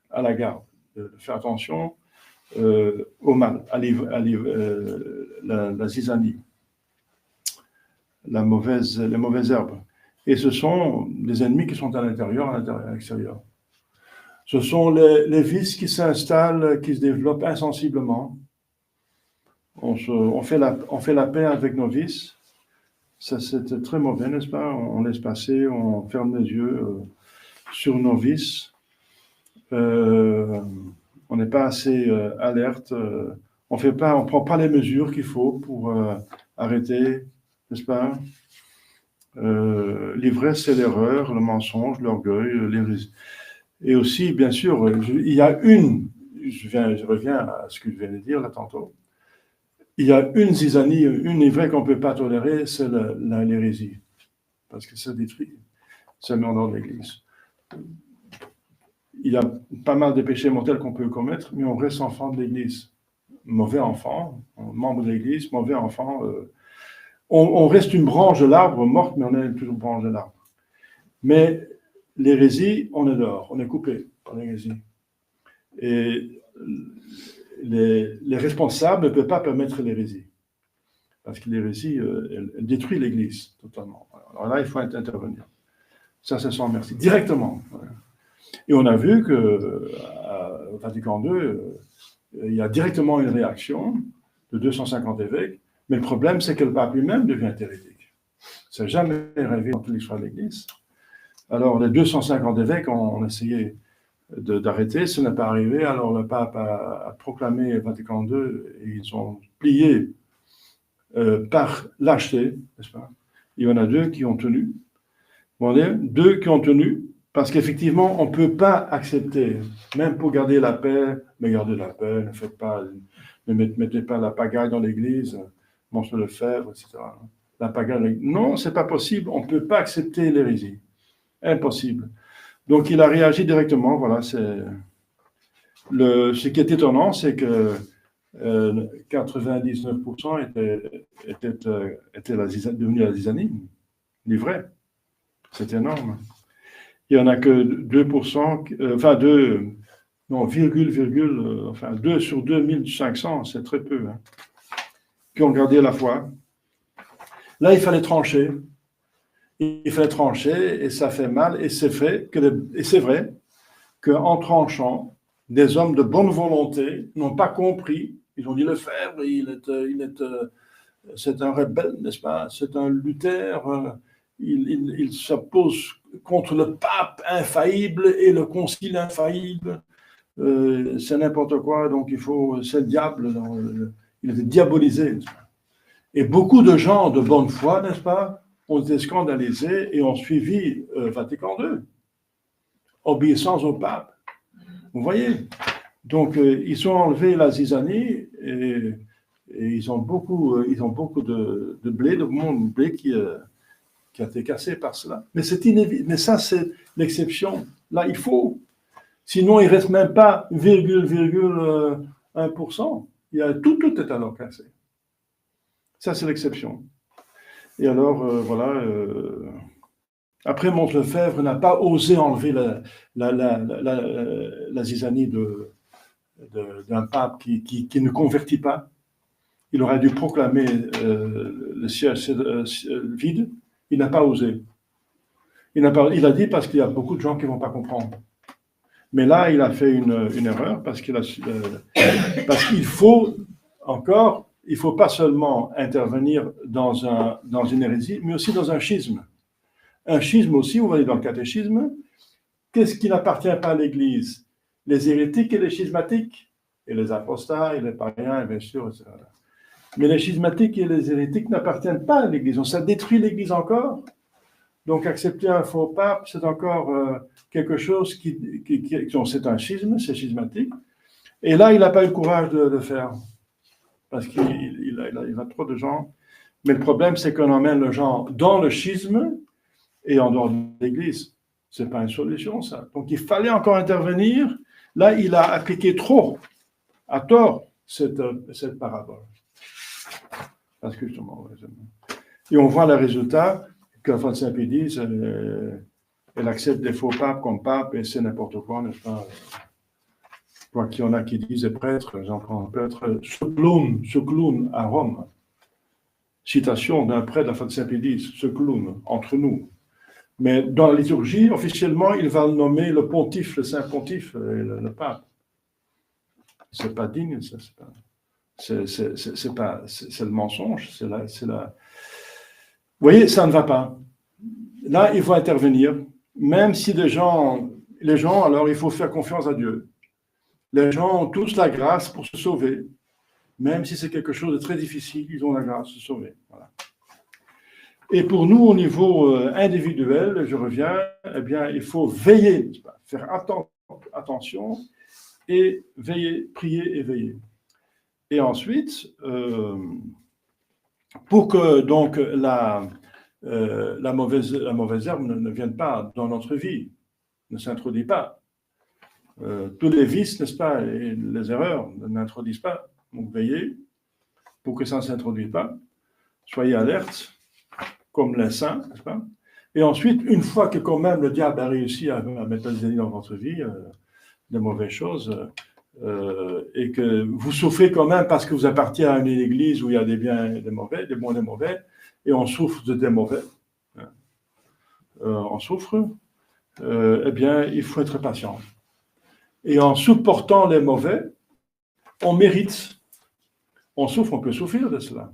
à la garde, de faire attention au mal, la zizanie, les mauvaises herbes. Et ce sont des ennemis qui sont à l'intérieur, à l'extérieur. Ce sont les vices qui s'installent, qui se développent insensiblement. On fait la paix avec nos vices. Ça, c'est très mauvais, n'est-ce pas? On laisse passer, on ferme les yeux sur nos vices. On n'est pas assez alerte. On prend pas les mesures qu'il faut pour arrêter, n'est-ce pas? L'ivresse, c'est l'erreur, le mensonge, l'orgueil, et aussi, bien sûr, il y a je reviens à ce que je viens de dire là tantôt, il y a une zizanie, une ivresse qu'on ne peut pas tolérer, c'est l'hérésie, parce que ça détruit, ça met en ordre l'Église. Il y a pas mal de péchés mortels qu'on peut commettre, mais on reste enfant de l'Église. Mauvais enfant, membre de l'Église, mauvais enfant. On reste une branche de l'arbre morte, mais on est toujours branche de l'arbre. Mais l'hérésie, on est dehors, on est coupé par l'hérésie. Et les responsables ne peuvent pas permettre l'hérésie. Parce que l'hérésie, elle détruit l'Église totalement. Alors là, il faut intervenir. Ça sans merci. Directement. Et on a vu qu'au Vatican II, il y a directement une réaction de 250 évêques, mais le problème, c'est que le pape lui-même devient hérétique. Ça n'a jamais arrivé dans toute l'histoire de l'Église. Alors, les 250 évêques ont essayé d'arrêter, ce n'est pas arrivé, alors le pape a proclamé Vatican II, et ils ont plié par lâcheté, n'est-ce pas? Il y en a deux qui ont tenu. Bon, deux qui ont tenu, parce qu'effectivement, on ne peut pas accepter, même pour garder la paix, mais gardez la paix, ne mettez pas la pagaille dans l'Église, Monsieur Lefebvre, etc. La pagaille, non, ce n'est pas possible, on ne peut pas accepter l'hérésie. Impossible. Donc, il a réagi directement, voilà, ce qui est étonnant, c'est que 99% étaient devenus la zizanie, livrés. C'est énorme. Il n'y en a que 2%, enfin 2 sur 2500, c'est très peu, hein, qui ont gardé la foi. Là, il fallait trancher. Il fallait trancher, et ça fait mal, et c'est vrai qu'en tranchant, des hommes de bonne volonté n'ont pas compris. Ils ont dit Lefebvre, c'est un rebelle, n'est-ce pas? C'est un Luther. Il s'oppose contre le pape infaillible et le concile infaillible. C'est n'importe quoi, donc c'est le diable. Il était diabolisé. Et beaucoup de gens de bonne foi, n'est-ce pas, ont été scandalisés et ont suivi Vatican II, obéissance au pape. Vous voyez? Donc, ils ont enlevé la zizanie et ils ont beaucoup de blé, de monde blé qui a été cassé par cela. Mais c'est inévitable. Mais ça, c'est l'exception. Là, il faut. Sinon, il ne reste même pas 1%. Tout est alors cassé. Ça, c'est l'exception. Et alors, voilà. Après, Monstre Lefebvre n'a pas osé enlever la zizanie d'un pape qui ne convertit pas. Il aurait dû proclamer le siège vide. Il n'a pas osé. Il a dit parce qu'il y a beaucoup de gens qui ne vont pas comprendre. Mais là, il a fait une erreur parce qu'il faut encore. Il ne faut pas seulement intervenir dans une hérésie, mais aussi dans un schisme. Un schisme aussi, vous voyez dans le catéchisme, qu'est-ce qui n'appartient pas à l'Église? Les hérétiques et les schismatiques, et les apostats, et les païens, bien sûr, etc. Mais les schismatiques et les hérétiques n'appartiennent pas à l'Église. Ça détruit l'Église encore. Donc, accepter un faux pape, c'est encore quelque chose c'est un schisme, c'est schismatique. Et là, il n'a pas eu le courage de le faire. Parce qu'il a trop de gens. Mais le problème, c'est qu'on emmène les gens dans le schisme et en dehors de l'Église. Ce n'est pas une solution, ça. Donc, il fallait encore intervenir. Là, il a appliqué trop, à tort, cette parabole. Parce que justement, et on voit le résultat, que François Saint-Pédis dise, elle accepte des faux papes comme pape, et c'est n'importe quoi, n'est-ce pas? Quoi qu'il y en a qui disent prêtre, j'en prends un prêtre, ce clown à Rome. Citation d'un prêtre de la Saint-Pédis, ce clown, entre nous. Mais dans la liturgie, officiellement, il va nommer le pontife, le saint pontife, le pape. C'est pas digne, ça, c'est le mensonge, c'est la. Vous voyez, ça ne va pas. Là, il faut intervenir, même si les gens, alors il faut faire confiance à Dieu. Les gens ont tous la grâce pour se sauver. Même si c'est quelque chose de très difficile, ils ont la grâce de se sauver. Voilà. Et pour nous, au niveau individuel, je reviens, eh bien, il faut veiller, faire attention et veiller, prier et veiller. Et ensuite, pour que donc la mauvaise herbe ne vienne pas dans notre vie, ne s'introduit pas. Tous les vices, n'est-ce pas, et les erreurs n'introduisent pas. Donc veillez pour que ça ne s'introduise pas. Soyez alerte, comme les saints, n'est-ce pas? Et ensuite, une fois que quand même le diable a réussi à mettre des ennemis dans votre vie, de mauvaises choses, et que vous souffrez quand même parce que vous appartenez à une église où il y a des biens et des mauvais, des bons et des mauvais, et on souffre des mauvais, on souffre, eh bien, il faut être patient. Et en supportant les mauvais, on mérite. On souffre, on peut souffrir de cela.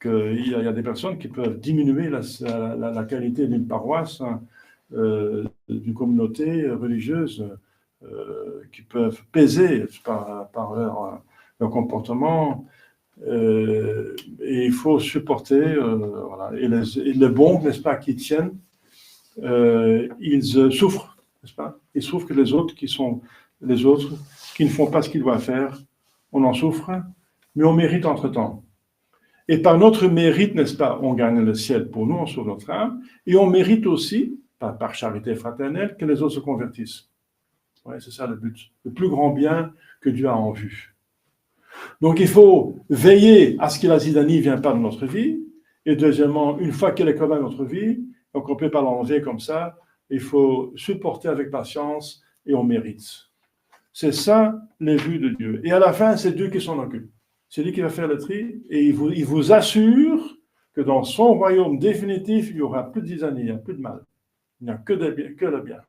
Il y a des personnes qui peuvent diminuer la qualité d'une paroisse, d'une communauté religieuse, qui peuvent peser par leur comportement. Et il faut supporter, voilà. Et les bons, n'est-ce pas, qui tiennent, ils souffrent, n'est-ce pas? Ils souffrent que les autres qui ne font pas ce qu'ils doivent faire. On en souffre, mais on mérite entre-temps. Et par notre mérite, n'est-ce pas, on gagne le ciel pour nous, on sauve notre âme, et on mérite aussi, par charité fraternelle, que les autres se convertissent. Ouais, c'est ça le but, le plus grand bien que Dieu a en vue. Donc il faut veiller à ce que la zidanie ne vienne pas dans notre vie, et deuxièmement, une fois qu'elle est quand même dans notre vie, donc on ne peut pas l'enlever comme ça, il faut supporter avec patience, et on mérite. C'est ça les vues de Dieu. Et à la fin, c'est Dieu qui s'en occupe. C'est lui qui va faire le tri, et il vous assure que dans son royaume définitif, il n'y aura plus de zidanie, il n'y a plus de mal. Il n'y a que le bien.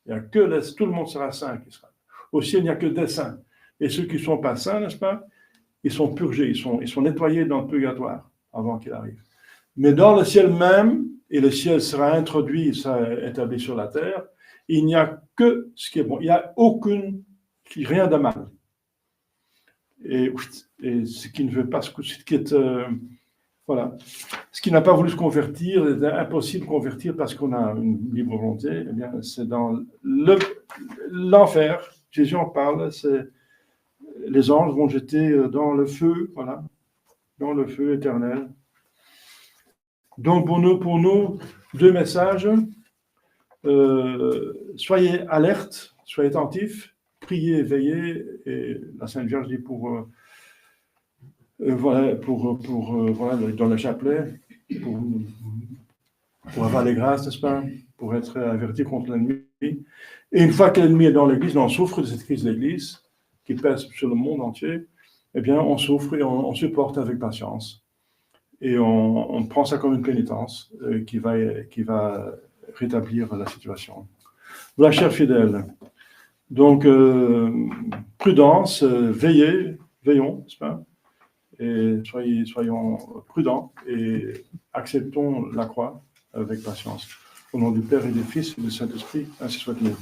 Il n'y a que tout le monde sera saint qui sera. Au ciel, il n'y a que des saints. Et ceux qui ne sont pas saints, n'est-ce pas, ils sont purgés, ils sont nettoyés dans le purgatoire avant qu'il arrive. Mais dans le ciel même, et le ciel sera introduit, sera établi sur la terre, il n'y a que ce qui est bon. Il n'y a rien de mal. Et ce qui ne veut pas, ce qui est, voilà, ce qui n'a pas voulu se convertir, est impossible de convertir parce qu'on a une libre volonté, eh bien, c'est dans l'enfer. Jésus en parle, c'est les anges vont jeter dans le feu, voilà, dans le feu éternel. Donc pour nous, deux messages. Soyez alertes, soyez attentifs, priez, veillez, et la Sainte Vierge dit voilà, dans le chapelet, pour avoir les grâces, n'est-ce pas, pour être averti contre l'ennemi. Et une fois que l'ennemi est dans l'Église, on souffre de cette crise de l'Église qui pèse sur le monde entier, eh bien, on souffre et on supporte avec patience. Et on prend ça comme une pénitence qui va rétablir la situation. Voilà, chers fidèles. Donc, prudence, veillons, n'est-ce pas? Et soyons prudents et acceptons la croix avec patience. Au nom du Père et du Fils et du Saint-Esprit, ainsi soit-il.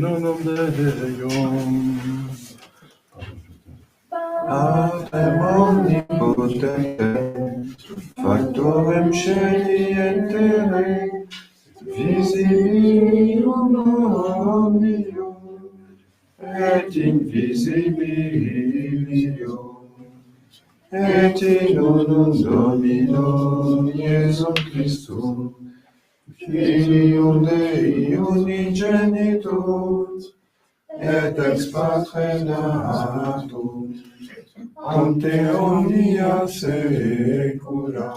non Deum. Pater omnipotens, factorem celi et terrae, visibilium omnium, et invisibilium, et in unum Dominum Iesum Christum, Filium Dei unigenitus, et ex Patre natum, ante omnia saecula,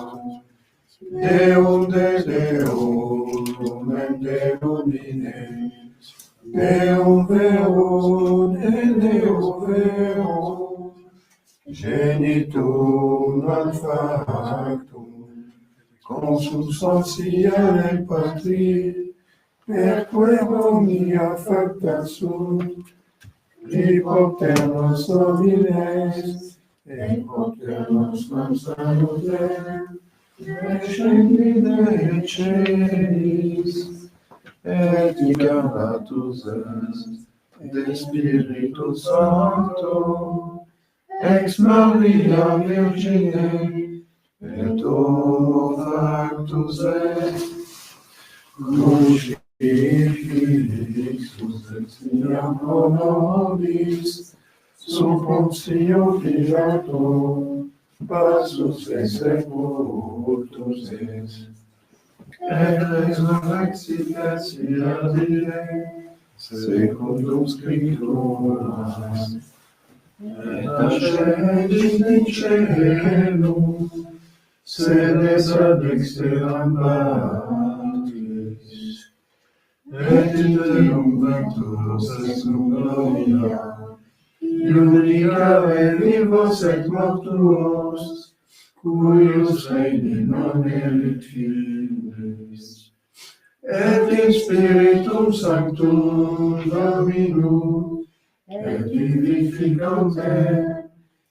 Deum de Deum, et Deum Domine, Deum verum, et Deum verum, genitum non factum, consubstantialem Patri, perque omnia facta sunt, Propter nos nomines, et propter nos non salutem, descendide et celis, et incarnatus est de Spiritus Sancto, ex Maria Virgine, et homo factus est, crucifixus ex mia pro nobis, sub Pontio Pilato, passus et sepultus est, et resurrexitatia die, secundum Scripturas, et ascendit in caelum, sedes ad exteram Patris, et interum ventus est gloria, unica et vivos et mortuos, cuius reini non erit filis, et in Spiritum Sanctum Dominum, et vivificante,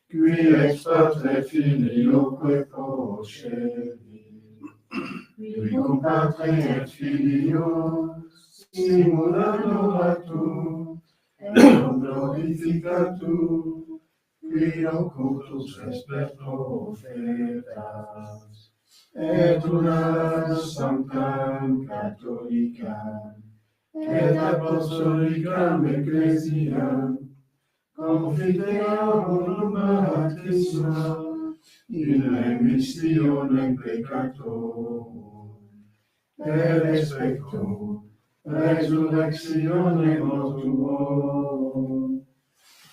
qui ex Patre Filioque procedit, qui cum Patre et Filio simul adoratur, et glorificatur, qui occultus est per profetas, et una sanctam catholicam, et apostolicam ecclesiam, confiteam unum baptisma, in remissionem peccatorum, et respecto resurrectione mortuorum,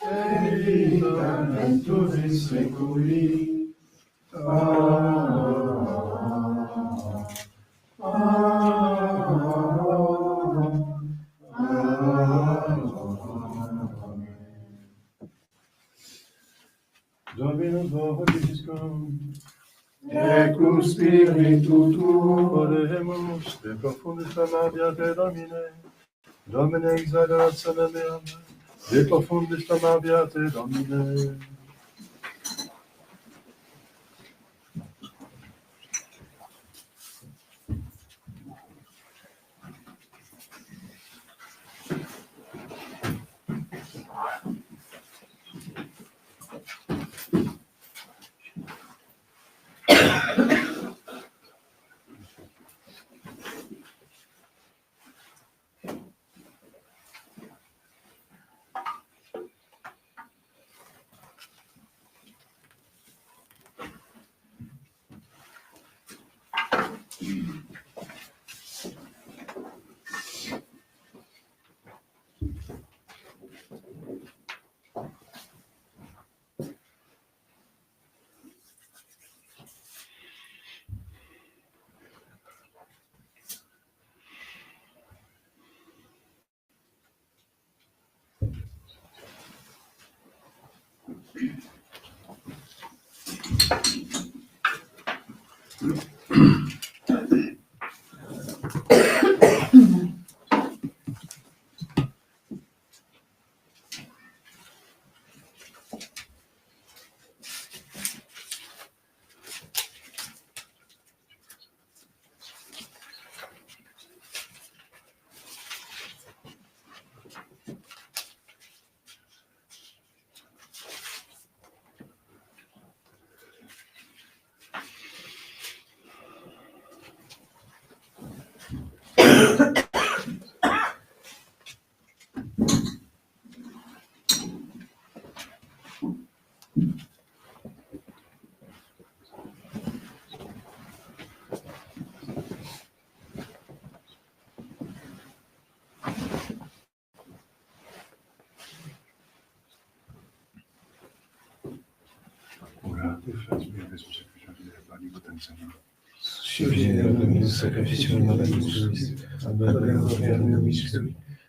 et vita venturis seculi. Dominus vobiscum, et cum spiritu tuo, oremus de profundis amaviate Domine, Domine exagerat salem meam, de profundis amaviate Domine.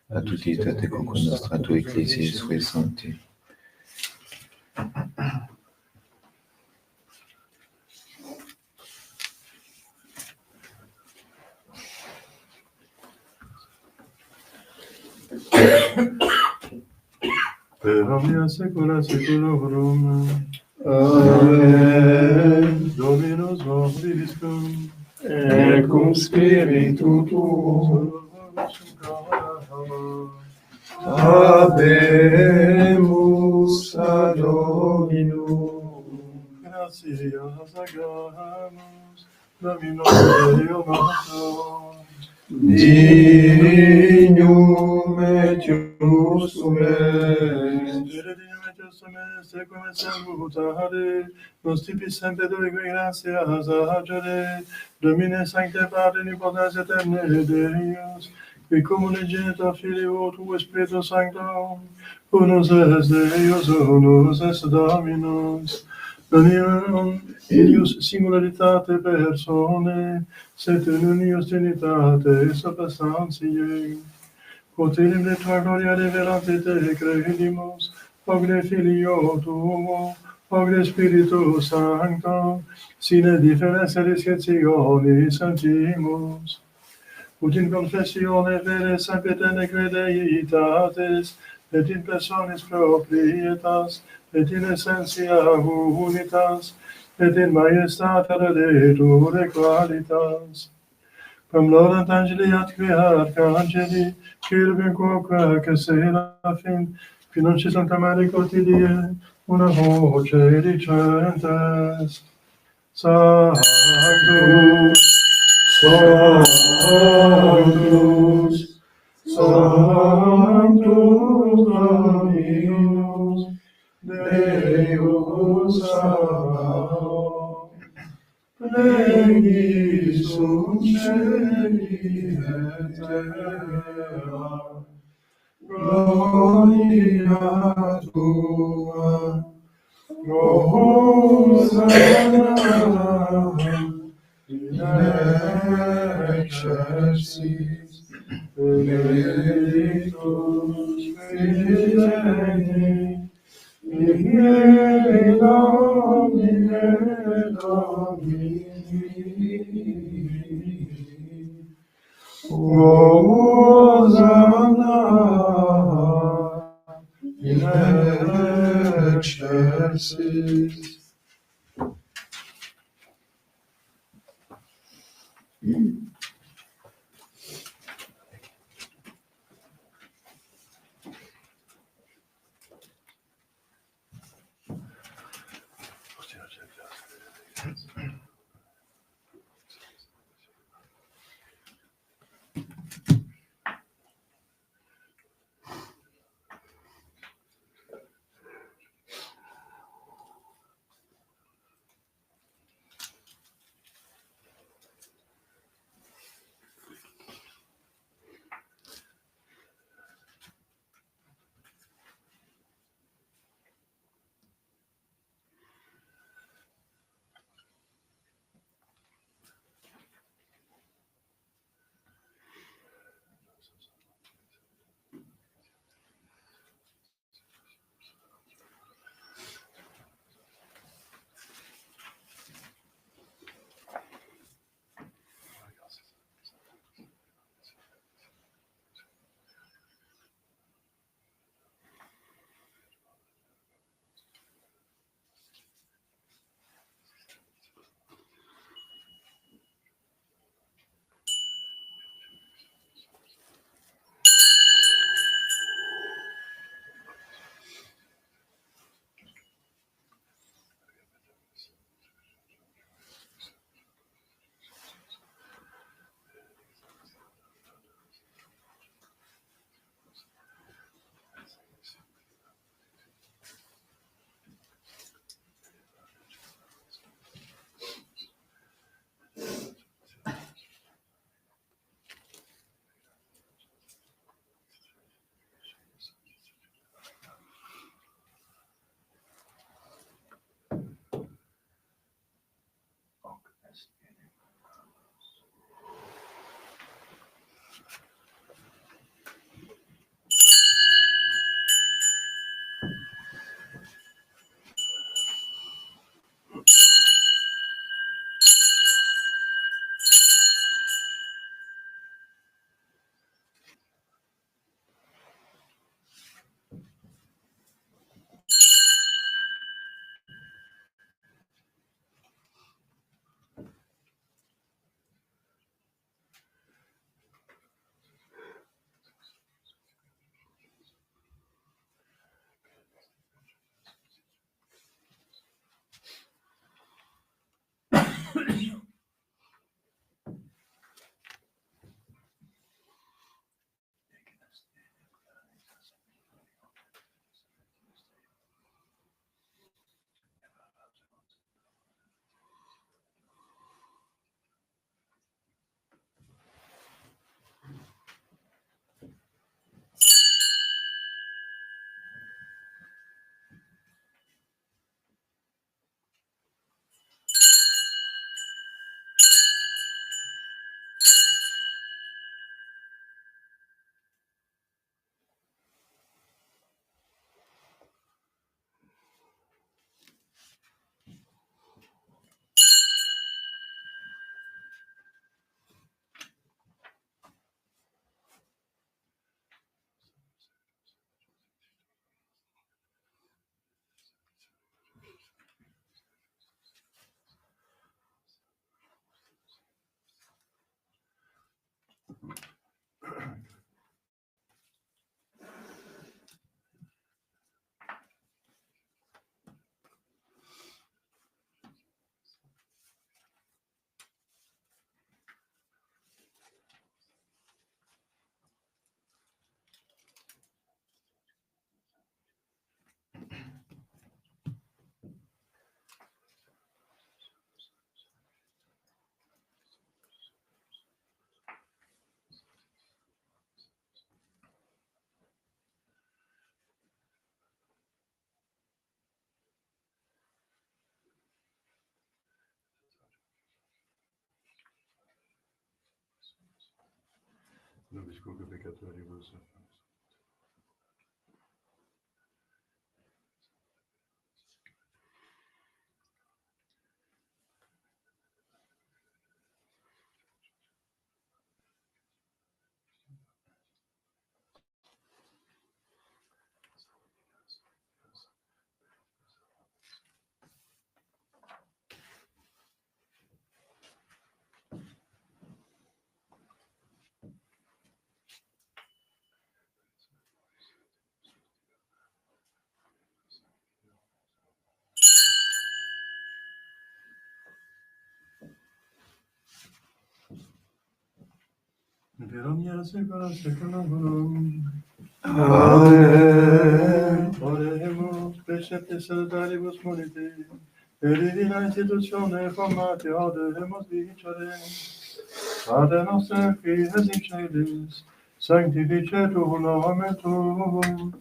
a tutti i te con nostra tua Ecclesia e suoi santi. Per omnia saecula saeculorum. Amen. Dominus vobiscum. Et cum spiritu tuo. Habemus ad Dominum. Gratias agamus, Domino Deo nostro. Dignum et justum est. Se come salutare, nos tibi sempre dove gratias agere, Domine sancte Patre, nipotens eterne Deus, qui comune genitor Filio tu Spiritus Sancto, unus est Deus, unus est Dominus, non unius singularitate personae, sed in unius trinitate substantiae. Poterim de tua gloria revelante te credimus, hoc de Filio tuo, hoc de Spiritus Sancto, sine differentia discretionis sentimus. Ut in confessione vere sanctene credeitates, et in personis proprietas, et in essentia unitas, et in majestate reddetur qualitas. Quam laudant angeli atque arcangeli, cherubim quoque seraphim, qui non ci sunt amare quotidie, una voce dicentes. Sanctus, Sanctus, Sanctus Dominus, Deus Sabaoth, pleni sunt celi et terra, gloria tua, Hosanna in excelsis, benedictus filii, in nomine Domini. Hosanna in excelsis. qualche peccatore vostro. Per omnia secula seculorum. Amen. Oremus preceptis salutaribus muniti, et divina institutione formatio demus dicere. Pater noster qui es in celis, sanctificetur nomen tuum,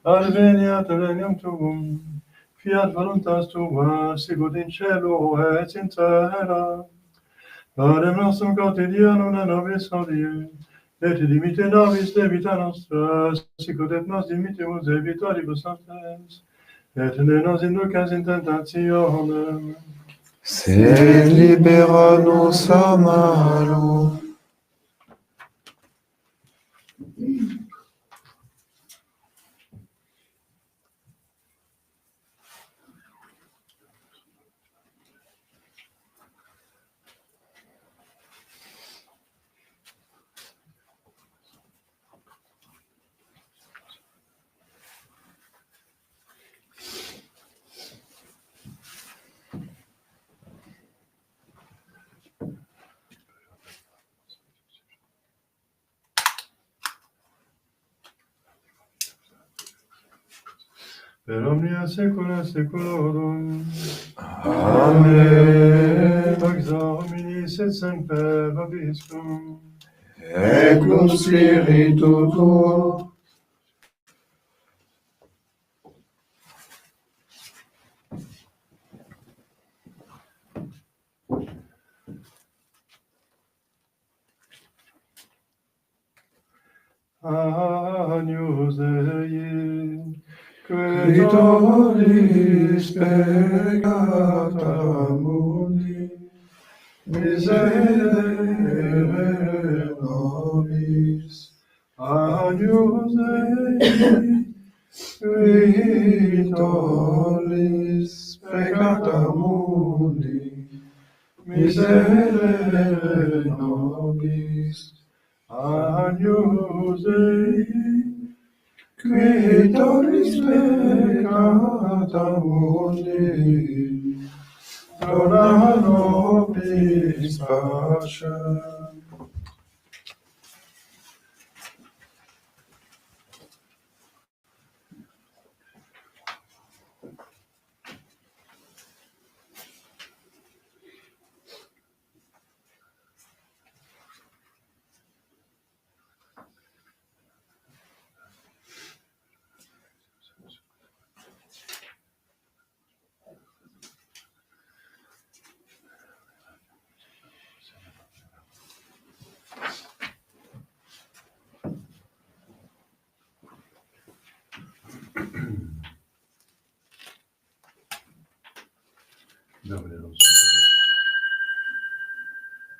adveniat regnum tuum, fiat voluntas tua, sicut in cielo et in terra. Panem nostrum quotidianum da nobis hodie, et dimite nobis debita nostra, sicut et nos dimitimus debitoribus nostres, et ne nos inducas in tentationem, Sed libera nos a malo. per omnia saecula saeculorum. Amen. Pax Dominis et semper vobiscum. Et cum spiritu tuo. Agnus Dei, Qui tollis peccata mundi, miserere nobis. Agnus Dei, Qui tollis peccata mundi, miserere nobis. Agnus Dei, Qui tollis peccata mundi, dona nobis pacem. Domine nostro,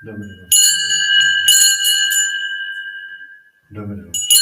Domine nostro, Domine nostro.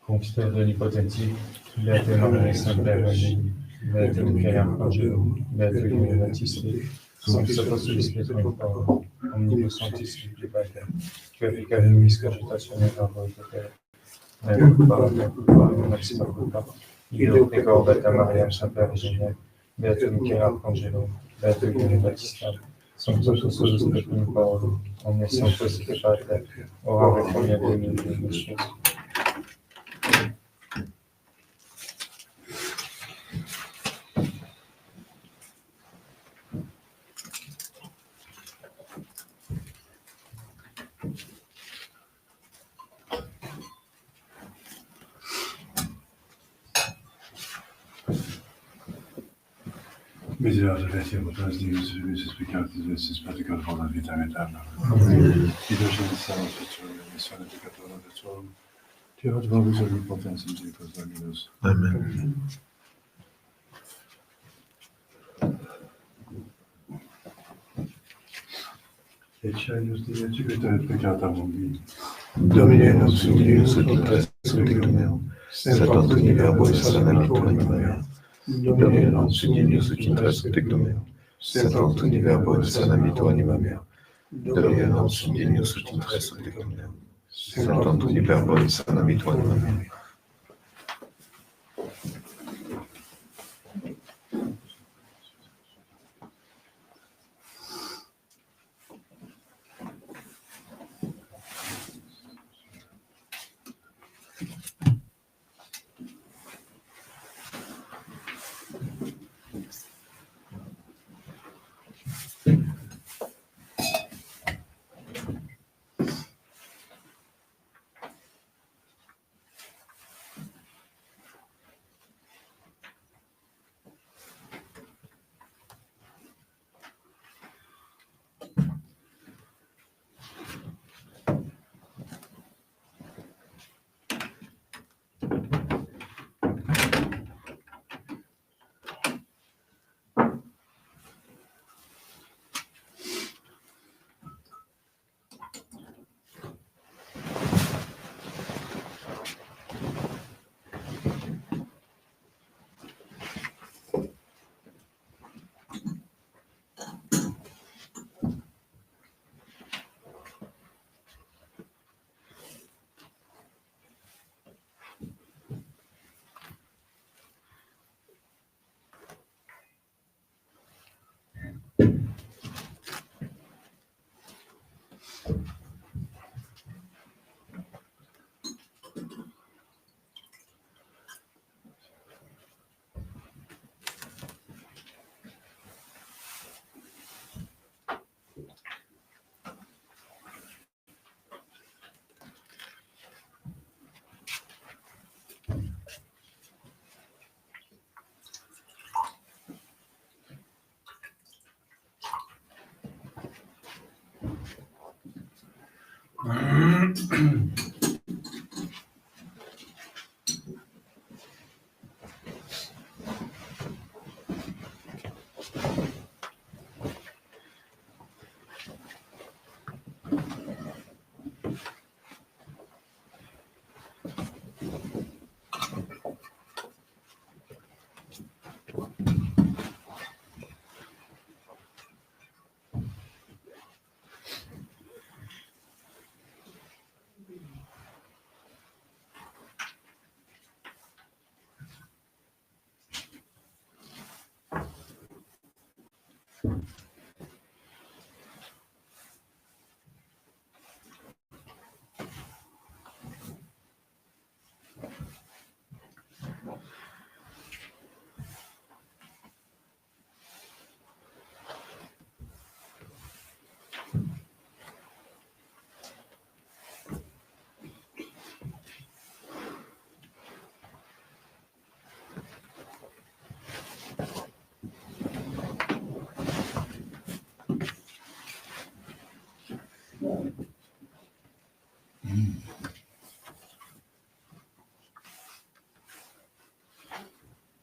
confiteure dell'Ipotenti, Beate Maria Sempre Vergine, Beate Michele Arcangelo, Beate Giovanni Battista, Sanctus Apostolis Petrum Paulo, Omnibus Sanctis Pater, Purificavimus Cogitatione Verbum Pater, Mea culpa, maxima culpa, Ideo Pecora Maria Sempre Vergine, Beate Michele Arcangelo, Beate Giovanni Battista, Sanctus Apostolis Petrum Paulo, Omnes Sanctus Pater, ora et in Domini Jesu. Miserere Deus, Deus, Deus, peccatis vestis, peccator vitam aeterna. Amen. Fides in salus Petronium, missione peccatora Petronium, Dio ad vobis omnipotens in Deus Dominus. Amen. Et Celius Dei civita et peccata mundi. Domine nostrum Deus et intres sanctum meum, sed Antoni verbo et sanamito anima mea. Domine nostrum Deus et intres sanctum meum, sed Antoni verbo et sanamito anima mea. Domine nostrum Deus et intres sanctum meum, sed Antoni verbo et sanamito anima mea.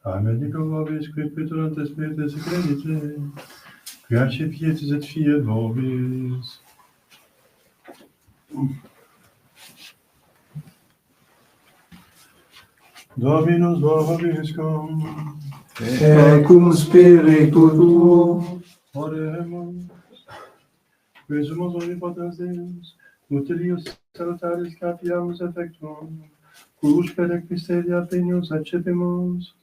Amen. Dico vobis, quid petulantes spiritus credite, quiace pietis et fiat vobis. Dominus vobiscum. Et cum spiritu tuo. Oremus. Presumus omnipotens Deus, utilius salutaris capiamus effectuum, cus per equisteria penius accepimus,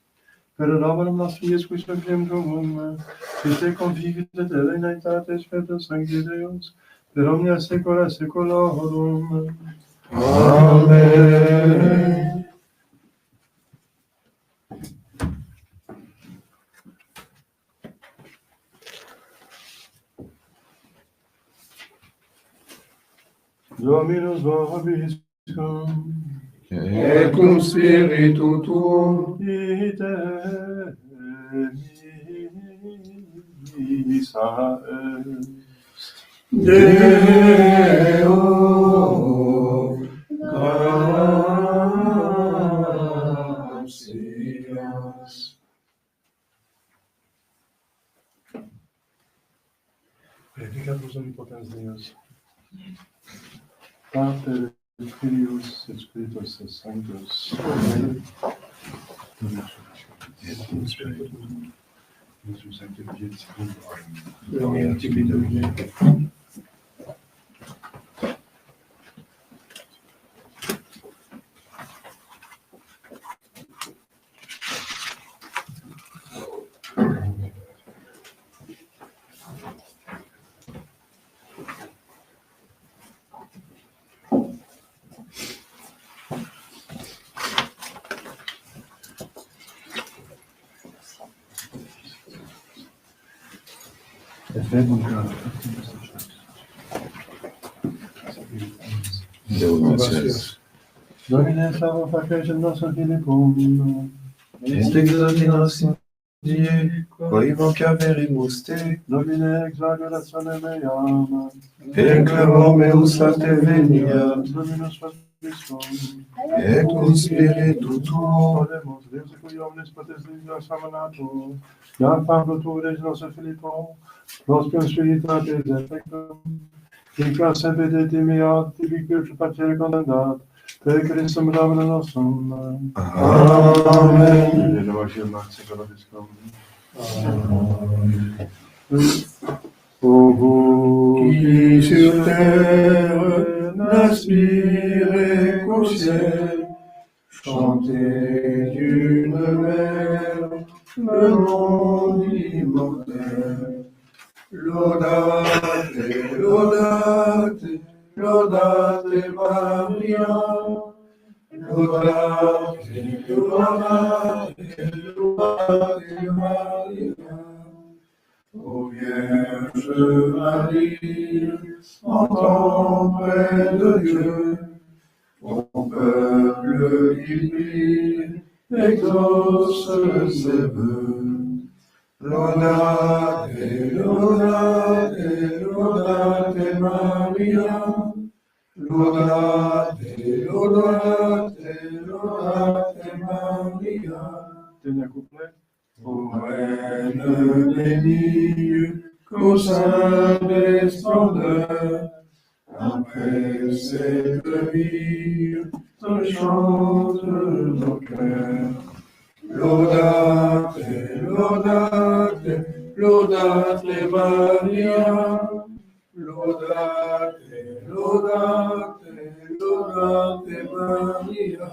per nomen nostri Iescus Sanctum Comum, et te convivit et reinatate Spiritus Sancti Deus, per omnia saecula saeculorum. Amen. Dominus vobiscum. Et cum spiritu tuo. Ite missa Deo gratias. Predicatus omnipotens Deus, Pater et Filius et Spiritus Sanctus. Amen. Jesu sanctificat Domine salva facem nostrum Philippum. Et examinas in die, quae vocaveremus te, Domine exaggerationem meam. per clamor meus a te veniat, Dominus vobiscum. et cum spiritu tuo, Oremus, Deus cui omnes potens Deus amanatur, iam Pablo Reis nostro Philippum, prospero spirituates effectum, in classe vedete mea, tibi cruce patere condandat, per Christum Domine nostrum. Amen. Et Evangelium Marc Vobiscum. Qui sur terre n'aspire qu'au ciel, chantez d'une mer le monde immortel. Laudate, laudate, laudate Maria. Laudate, laudate, laudate Maria. Ô Vierge Marie, entends près de Dieu, ton peuple qui prie, exauce ses vœux. Laudate, laudate, laudate Maria. Laudate, laudate, laudate Maria. Dernier couplet. Ô Reine bénie, qu'au sein des splendeurs, après cette vie, te chante nos cœurs. Laudate, laudate, laudate Maria. Laudate, laudate, laudate Maria.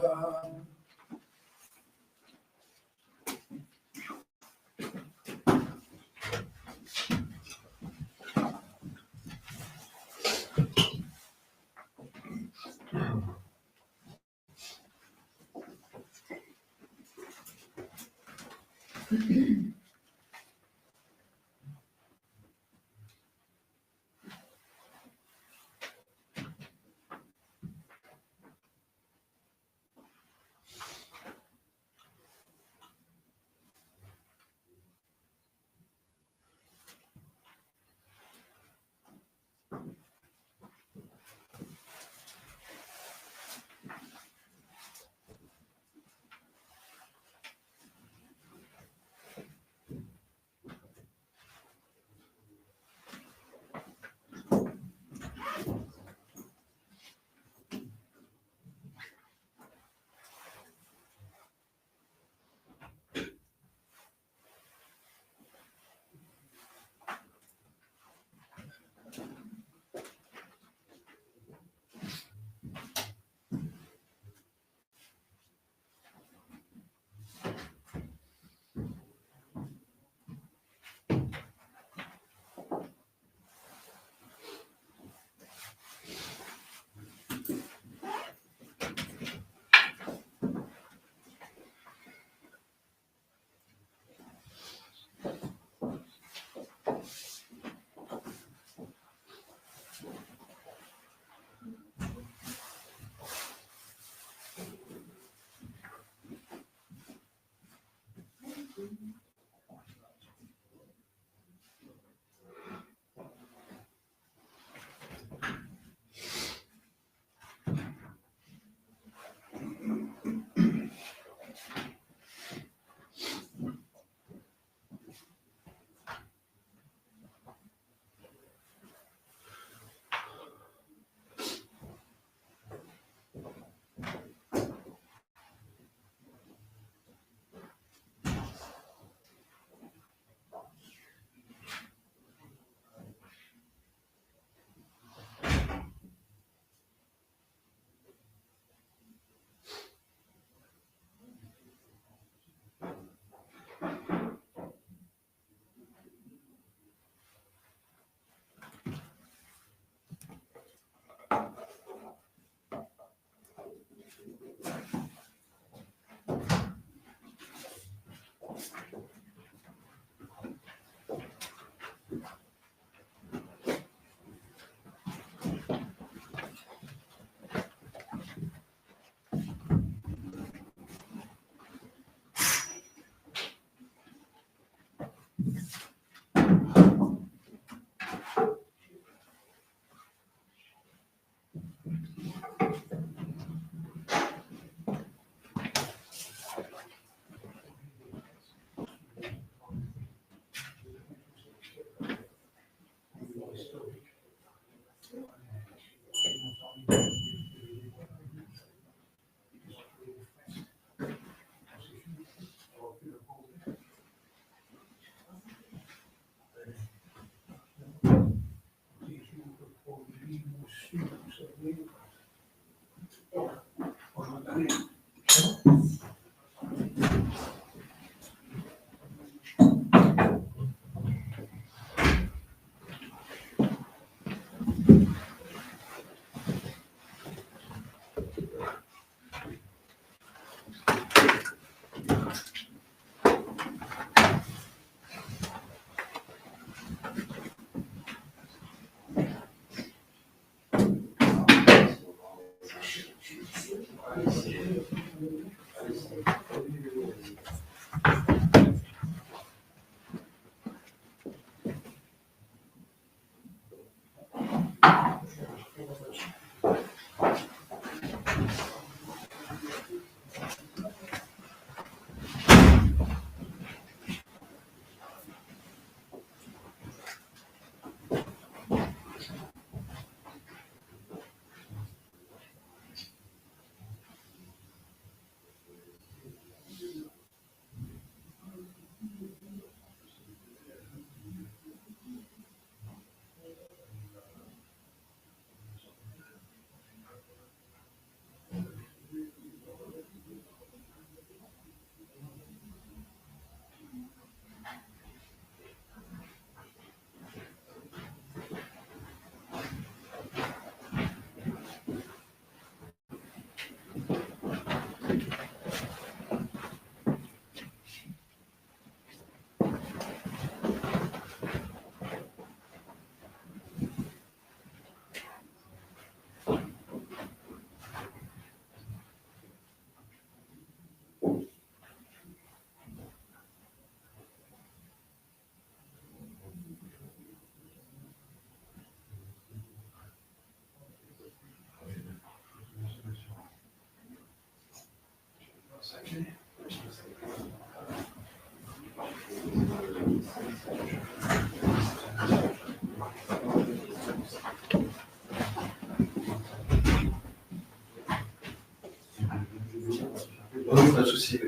Pas de souci.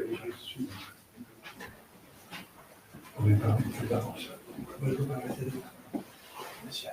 On n'est pas arrêté d'avance. On ne peut pas arrêter d'avance.